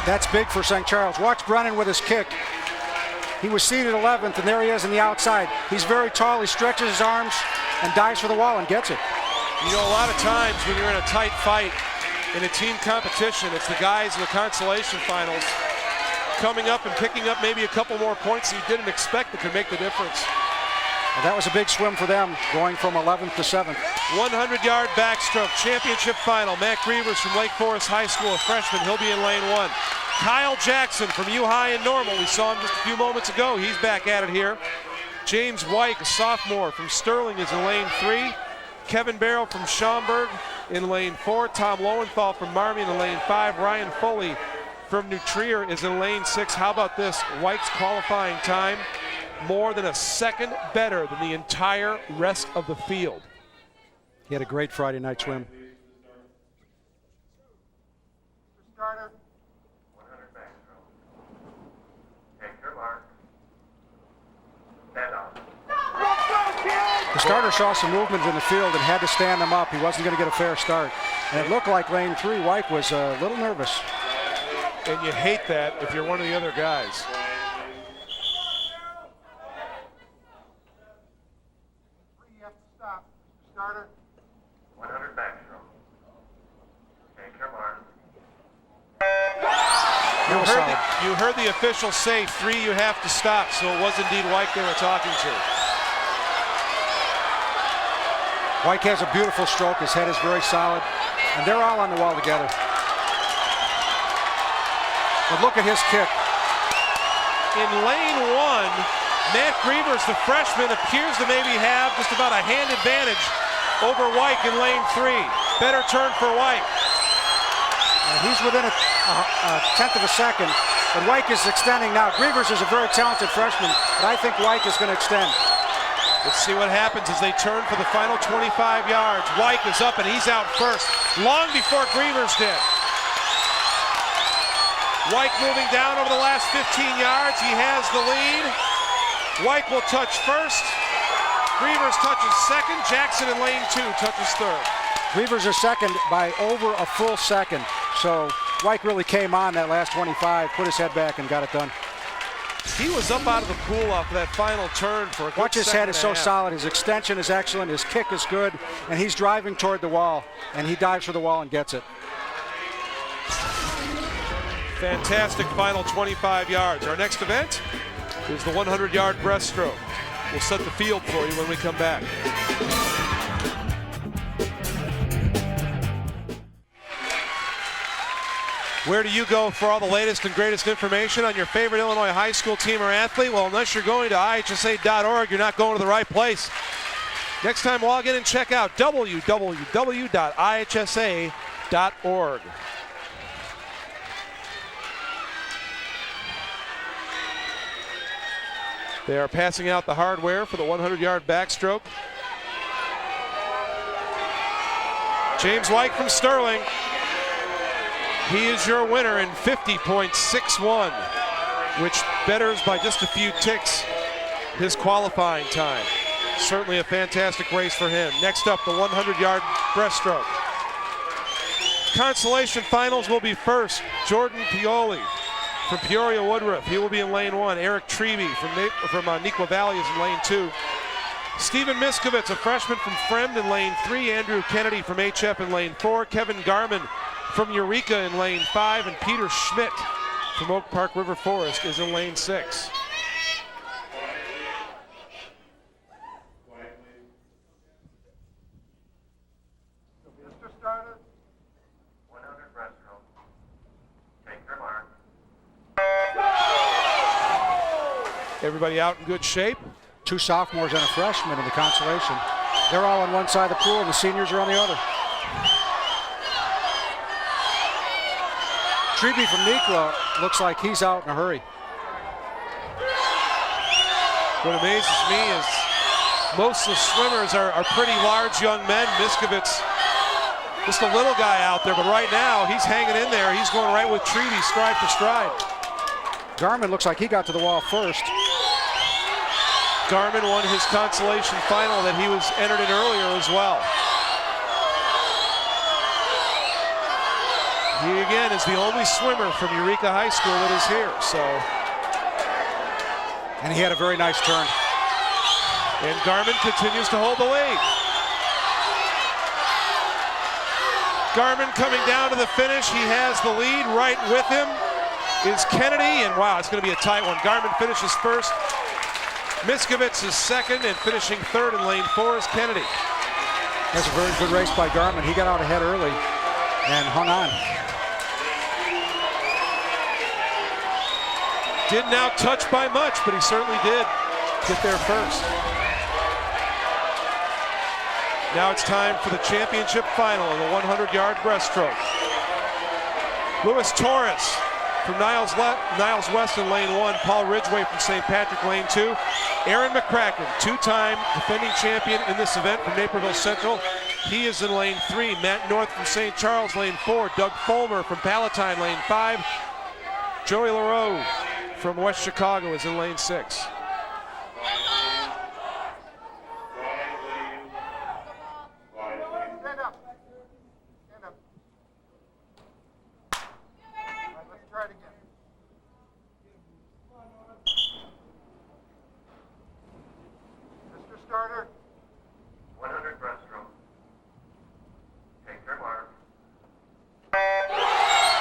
That's big for St. Charles. Watch Brennan with his kick. He was seated 11th, and there he is on the outside. He's very tall. He stretches his arms and dives for the wall and gets it. You know, a lot of times when you're in a tight fight in a team competition, it's the guys in the consolation finals coming up and picking up maybe a couple more points that you didn't expect that could make the difference. Well, that was a big swim for them, going from 11th to 7th. 100-yard backstroke, championship final. Matt Grievers from Lake Forest High School, a freshman. He'll be in lane 1. Kyle Jackson from U-High in Normal. We saw him just a few moments ago. He's back at it here. James White, a sophomore from Sterling, is in lane 3. Kevin Barrow from Schaumburg in lane 4. Tom Lowenthal from Marmion in lane 5. Ryan Foley from New Trier is in lane 6. How about this? White's qualifying time more than a second better than the entire rest of the field. He had a great Friday night swim. Starter. 100 backstroke. Take your mark. Stand on. The starter saw some movement in the field and had to stand him up. He wasn't going to get a fair start. And it looked like lane 3, White was a little nervous. And you hate that if you're one of the other guys. You have to stop. Starter. 100 backstroke. Take your mark. You heard the official say 3, you have to stop, so it was indeed White they were talking to. White has a beautiful stroke. His head is very solid, and they're all on the wall together. But look at his kick. In lane 1, Matt Grievers, the freshman, appears to maybe have just about a hand advantage over White in lane 3. Better turn for White. He's within a tenth of a second, but White is extending now. Grievers is a very talented freshman, but I think White is going to extend. Let's see what happens as they turn for the final 25 yards. White is up and he's out first, long before Grievers did. White moving down over the last 15 yards. He has the lead. White will touch first. Grievers touches second. Jackson in lane 2 touches third. Grievers are second by over a full second. So White really came on that last 25, put his head back and got it done. He was up out of the pool off of that final turn for a good Watch his head is so half. solid. His extension is excellent. His kick is good. And he's driving toward the wall. And he dives for the wall and gets it. Fantastic final 25 yards. Our next event is the 100-yard breaststroke. We'll set the field for you when we come back. Where do you go for all the latest and greatest information on your favorite Illinois high school team or athlete? Well, unless you're going to IHSA.org, you're not going to the right place. Next time, log in and check out www.ihsa.org. They are passing out the hardware for the 100-yard backstroke. James White from Sterling. He is your winner in 50.61, which betters by just a few ticks his qualifying time. Certainly a fantastic race for him. Next up, the 100-yard breaststroke. Consolation finals will be first. Jordan Pioli from Peoria Woodruff. He will be in lane 1. Eric Treby from Neuqua Valley is in lane 2. Stephen Miskovitz, a freshman from Fremd, in lane 3. Andrew Kennedy from HF in lane 4. Kevin Garman from Eureka in lane 5. And Peter Schmidt from Oak Park River Forest is in lane 6. Mr. Starter. 100 breaststroke. Take your mark. Everybody out in good shape. 2 sophomores and a freshman in the consolation. They're all on one side of the pool and the seniors are on the other. Treby from Nikla looks like he's out in a hurry. What amazes me is most of the swimmers are pretty large young men. Miskovitz, just a little guy out there, but right now he's hanging in there. He's going right with Treby, stride for stride. Garmin looks like he got to the wall first. Garmin won his consolation final that he was entered in earlier as well. He again is the only swimmer from Eureka High School that is here, so. And he had a very nice turn. And Garmin continues to hold the lead. Garmin coming down to the finish. He has the lead. Right with him is Kennedy, and wow, it's going to be a tight one. Garmin finishes first. Miskovitz is second, and finishing third in lane 4 is Kennedy. That's a very good race by Garmin. He got out ahead early and hung on. Didn't out-touch by much, but he certainly did get there first. Now it's time for the championship final of the 100-yard breaststroke. Luis Torres from Niles West in lane 1, Paul Ridgway from St. Patrick lane 2, Aaron McCracken, two-time defending champion in this event from Naperville Central. He is in lane 3, Matt North from St. Charles lane 4, Doug Fulmer from Palatine lane 5, Joey LaRoe from West Chicago is in lane 6. Stand up. Stand up. All right, let's try it again. Mr. Starter. 100 breaststroke. Take your mark.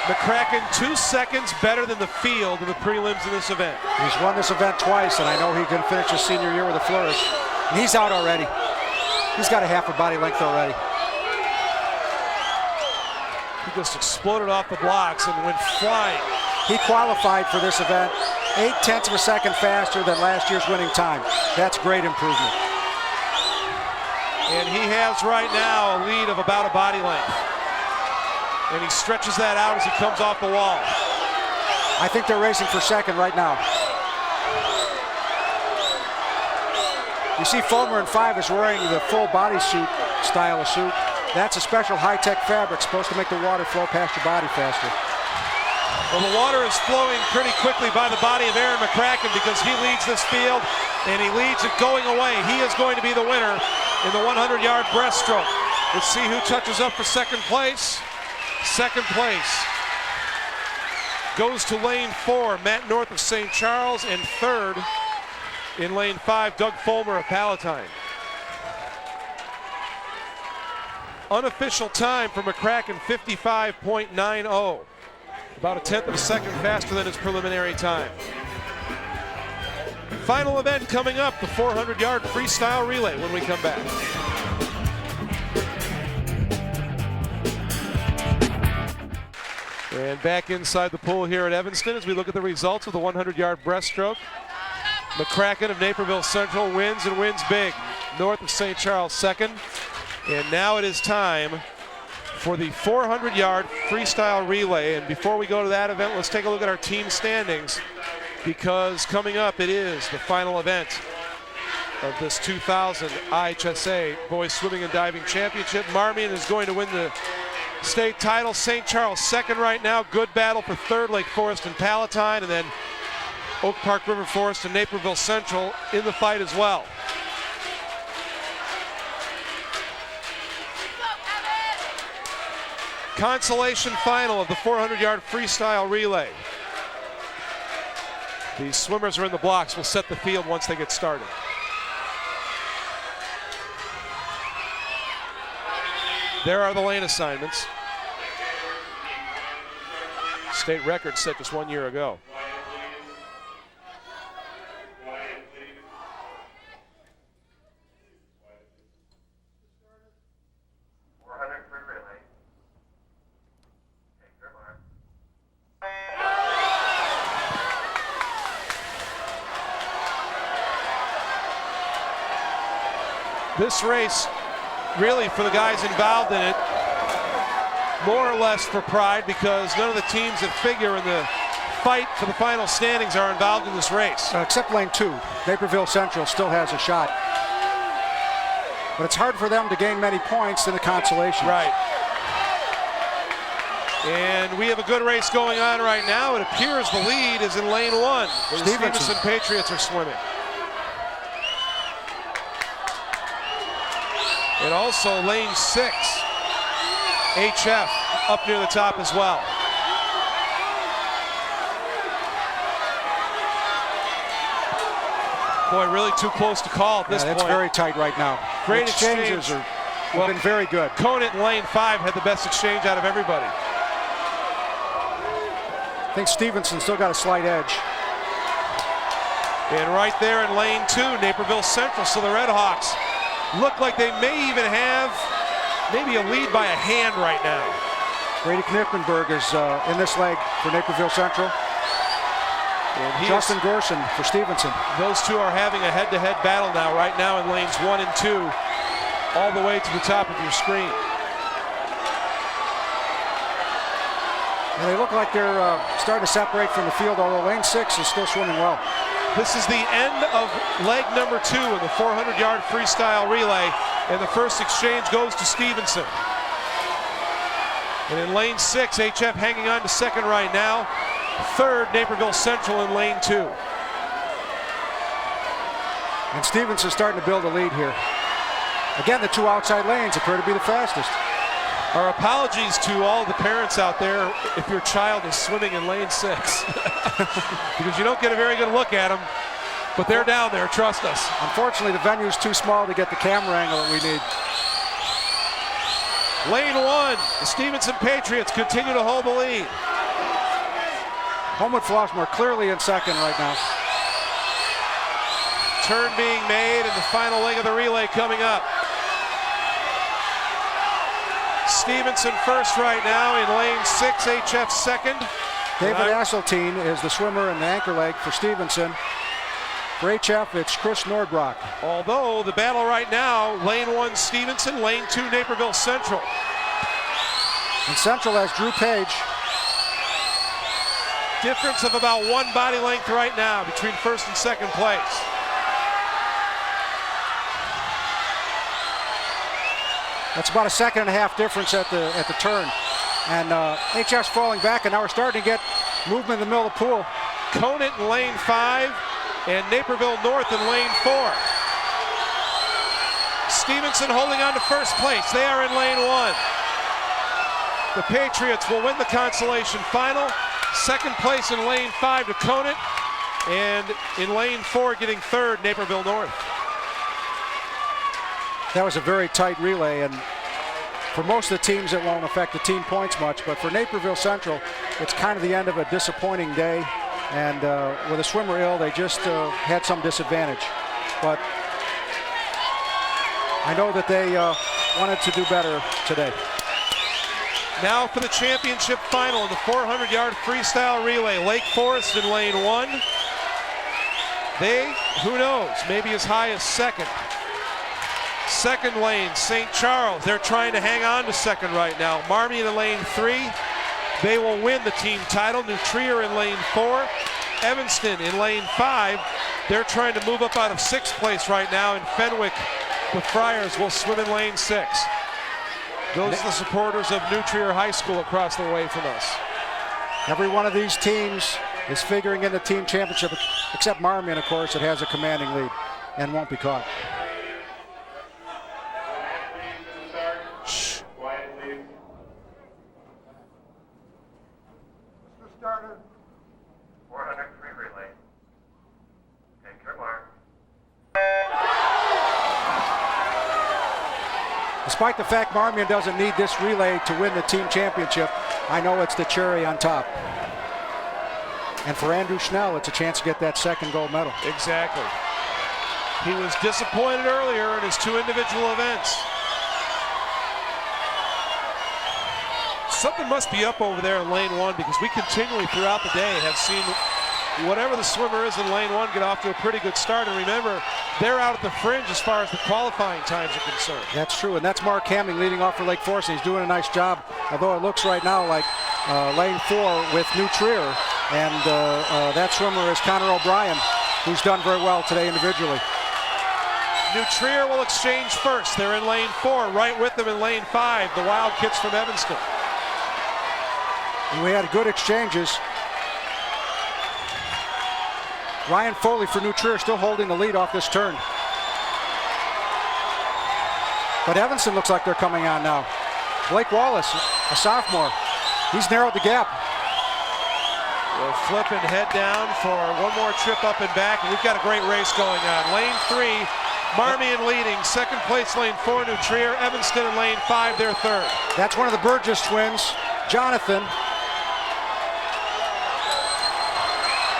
McCracken 2 seconds better than the field in the prelims in this event. He's won this event twice, and I know he can finish his senior year with a flourish. And he's out already. He's got a half a body length already. He just exploded off the blocks and went flying. He qualified for this event 0.8 of a second faster than last year's winning time. That's great improvement. And he has right now a lead of about a body length. And he stretches that out as he comes off the wall. I think they're racing for second right now. You see Fulmer in 5 is wearing the full bodysuit style of suit. That's a special high-tech fabric supposed to make the water flow past your body faster. Well, the water is flowing pretty quickly by the body of Aaron McCracken because he leads this field, and he leads it going away. He is going to be the winner in the 100-yard breaststroke. Let's see who touches up for second place. Second place goes to lane 4, Matt North of St. Charles, and third in lane 5, Doug Fulmer of Palatine. Unofficial time for McCracken, 55.90. About a 1/10 of a second faster than his preliminary time. Final event coming up, the 400-yard freestyle relay when we come back. And back inside the pool here at Evanston as we look at the results of the 100-yard breaststroke. McCracken of Naperville Central wins and wins big. North of St. Charles second. And now it is time for the 400-yard freestyle relay. And before we go to that event, let's take a look at our team standings, because coming up it is the final event of this 2000 IHSA Boys Swimming and Diving Championship. Marmion is going to win the state title. St. Charles second right now. Good battle for third, Lake Forest and Palatine, and then Oak Park River Forest and Naperville Central in the fight as well. Consolation final of the 400-yard freestyle relay. The swimmers are in the blocks. We'll set the field once they get started. There are the lane assignments. State record set just 1 year ago. This race, really for the guys involved in it, more or less for pride, because none of the teams that figure in the fight for the final standings are involved in this race. Except lane 2. Naperville Central still has a shot. But it's hard for them to gain many points in the consolation. Right. And we have a good race going on right now. It appears the lead is in lane 1, where the Stevenson Patriots are swimming. And also lane 6, HF up near the top as well. Boy, really too close to call at this point. It's very tight right now. Great exchanges have been very good. Conant in lane 5 had the best exchange out of everybody. I think Stevenson still got a slight edge. And right there in lane 2, Naperville Central. So the Red Hawks look like they may even have maybe a lead by a hand right now. Brady Knippenberg is in this leg for Naperville Central. And Justin Gorson for Stevenson. Those two are having a head-to-head battle now, right now in lanes 1 and 2, all the way to the top of your screen. And they look like they're starting to separate from the field, although lane 6 is still swimming well. This is the end of leg number 2 in the 400-yard freestyle relay, and the first exchange goes to Stevenson. And in lane 6, HF hanging on to second right now. Third, Naperville Central in lane 2. And Stevenson's starting to build a lead here. Again, the 2 outside lanes appear to be the fastest. Our apologies to all the parents out there if your child is swimming in lane 6. Because you don't get a very good look at them, but they're down there, trust us. Unfortunately, the venue's too small to get the camera angle that we need. Lane 1, the Stevenson Patriots continue to hold the lead. Homewood Flossmoor clearly in second right now. Turn being made and the final leg of the relay coming up. Stevenson first right now in lane 6, HF second. David Asseltine is the swimmer in the anchor leg for Stevenson. For HF, it's Chris Nordbrock. Although the battle right now, lane 1 Stevenson, lane 2 Naperville Central. And Central has Drew Page. Difference of about 1 body length right now between first and second place. That's about a 1.5 seconds difference at the turn. And HF's falling back, and now we're starting to get movement in the middle of the pool. Conant in lane 5 and Naperville North in lane 4. Stevenson holding on to first place. They are in lane 1. The Patriots will win the consolation final. Second place in lane 5 to Conant, and in lane 4 getting third, Naperville North. That was a very tight relay, and for most of the teams it won't affect the team points much, but for Naperville Central, it's kind of the end of a disappointing day, and with a swimmer ill, they just had some disadvantage. But I know that they wanted to do better today. Now for the championship final in the 400-yard freestyle relay. Lake Forest in lane 1. They, who knows, maybe as high as second. Second lane, St. Charles. They're trying to hang on to second right now. Marmion in lane 3. They will win the team title. New Trier in lane 4. Evanston in lane 5. They're trying to move up out of 6th place right now. And Fenwick, the Friars, will swim in lane 6. Those are the supporters of New Trier High School across the way from us. Every one of these teams is figuring in the team championship, except Marmion, of course, that has a commanding lead and won't be caught. Shh. Quiet, please. Mr. Starter. 400 free relay. Take your mark. Despite the fact Marmion doesn't need this relay to win the team championship, I know it's the cherry on top. And for Andrew Schnell, it's a chance to get that second gold medal. Exactly. He was disappointed earlier in his 2 individual events. Something must be up over there in lane 1, because we continually throughout the day have seen whatever the swimmer is in lane 1, get off to a pretty good start. And remember, they're out at the fringe as far as the qualifying times are concerned. That's true, and that's Mark Hamming leading off for Lake Forest, and he's doing a nice job, although it looks right now like lane 4 with New Trier, and that swimmer is Connor O'Brien, who's done very well today individually. New Trier will exchange first. They're in lane 4, right with them in lane 5, the Wild Kids from Evanston. And we had good exchanges. Ryan Foley for New Trier still holding the lead off this turn. But Evanston looks like they're coming on now. Blake Wallace, a sophomore, he's narrowed the gap. We'll flip and head down for one more trip up and back, and we've got a great race going on. Lane 3, Marmion leading. Second place, lane 4, New Trier. Evanston in lane 5, they're third. That's one of the Burgess twins, Jonathan.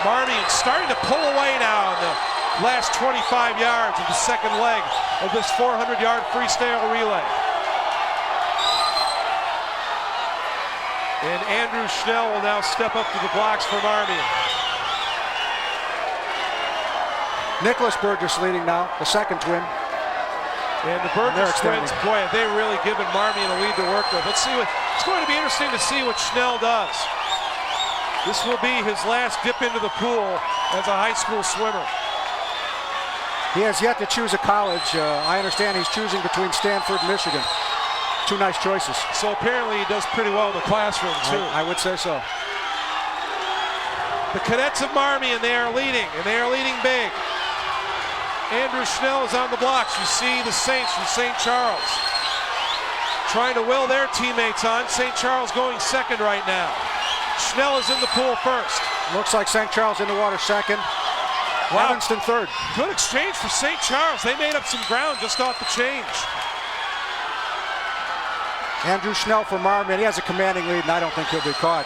Marmion starting to pull away now in the last 25 yards of the second leg of this 400-yard freestyle relay. And Andrew Schnell will now step up to the blocks for Marmion. Nicholas Burgess leading now, the second twin. And the Burgess twins, boy, have they really given Marmion a lead to work with. Let's see what, it's going to be interesting to see what Schnell does. This will be his last dip into the pool as a high school swimmer. He has yet to choose a college. I understand he's choosing between Stanford and Michigan. Two nice choices. So apparently he does pretty well in the classroom too. I would say so. The cadets of Marmion, they are leading, and they are leading big. Andrew Schnell is on the blocks. You see the Saints from St. Charles trying to will their teammates on. St. Charles going second right now. Schnell is in the pool first. Looks like St. Charles in the water second. Wow. Evanston third. Good exchange for St. Charles. They made up some ground just off the change. Andrew Schnell for Marmion. He has a commanding lead, and I don't think he'll be caught.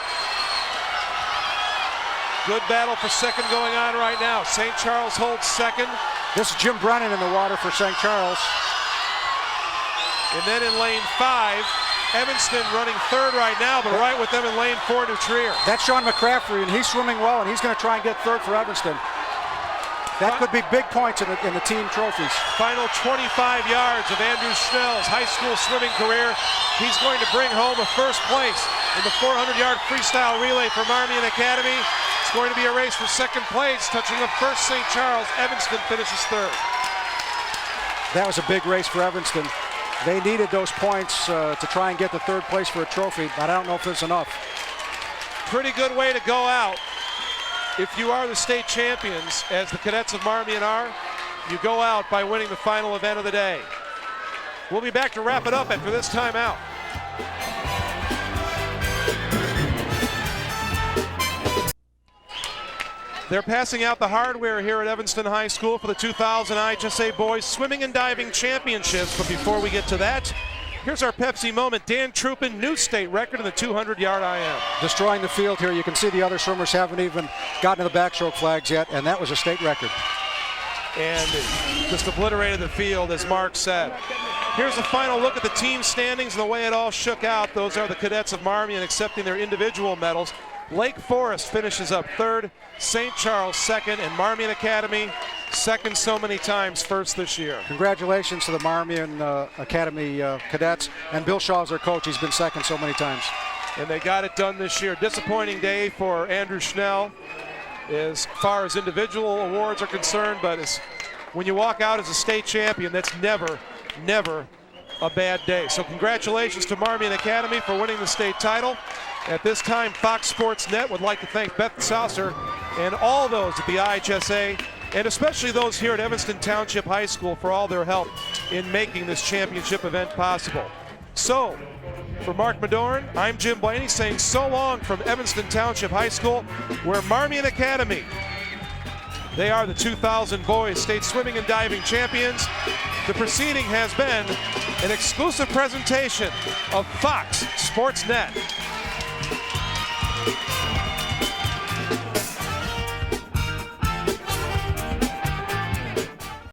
Good battle for second going on right now. St. Charles holds second. This is Jim Brennan in the water for St. Charles. And then in lane 5, Evanston running third right now, but right with them in lane 4, New Trier. That's Sean McCaffrey, and he's swimming well, and he's going to try and get third for Evanston. That could be big points in the team trophies. Final 25 yards of Andrew Schnell's high school swimming career. He's going to bring home a first place in the 400-yard freestyle relay for Marmion Academy. It's going to be a race for second place, touching up first St. Charles. Evanston finishes third. That was a big race for Evanston. They needed those points to try and get the third place for a trophy, but I don't know if it's enough. Pretty good way to go out. If you are the state champions, as the cadets of Marmion are, you go out by winning the final event of the day. We'll be back to wrap it up after this timeout. They're passing out the hardware here at Evanston High School for the 2000 IHSA Boys Swimming and Diving Championships. But before we get to that, here's our Pepsi moment. Dan Truppen, new state record in the 200-yard IM. Destroying the field here. You can see the other swimmers haven't even gotten to the backstroke flags yet, and that was a state record. And just obliterated the field, as Mark said. Here's a final look at the team standings and the way it all shook out. Those are the cadets of Marmion accepting their individual medals. Lake Forest finishes up third, St. Charles second, and Marmion Academy second so many times, first this year. Congratulations to the Marmion Academy cadets, and Bill Shaw's their coach. He's been second so many times. And they got it done this year. Disappointing day for Andrew Schnell as far as individual awards are concerned, but when you walk out as a state champion, that's never, never a bad day. So congratulations to Marmion Academy for winning the state title. At this time, Fox Sports Net would like to thank Beth Saucer and all those at the IHSA, and especially those here at Evanston Township High School for all their help in making this championship event possible. So, for Mark Madorn, I'm Jim Blaney saying so long from Evanston Township High School, where Marmion Academy, they are the 2000 Boys State Swimming and Diving Champions. The proceeding has been an exclusive presentation of Fox Sports Net.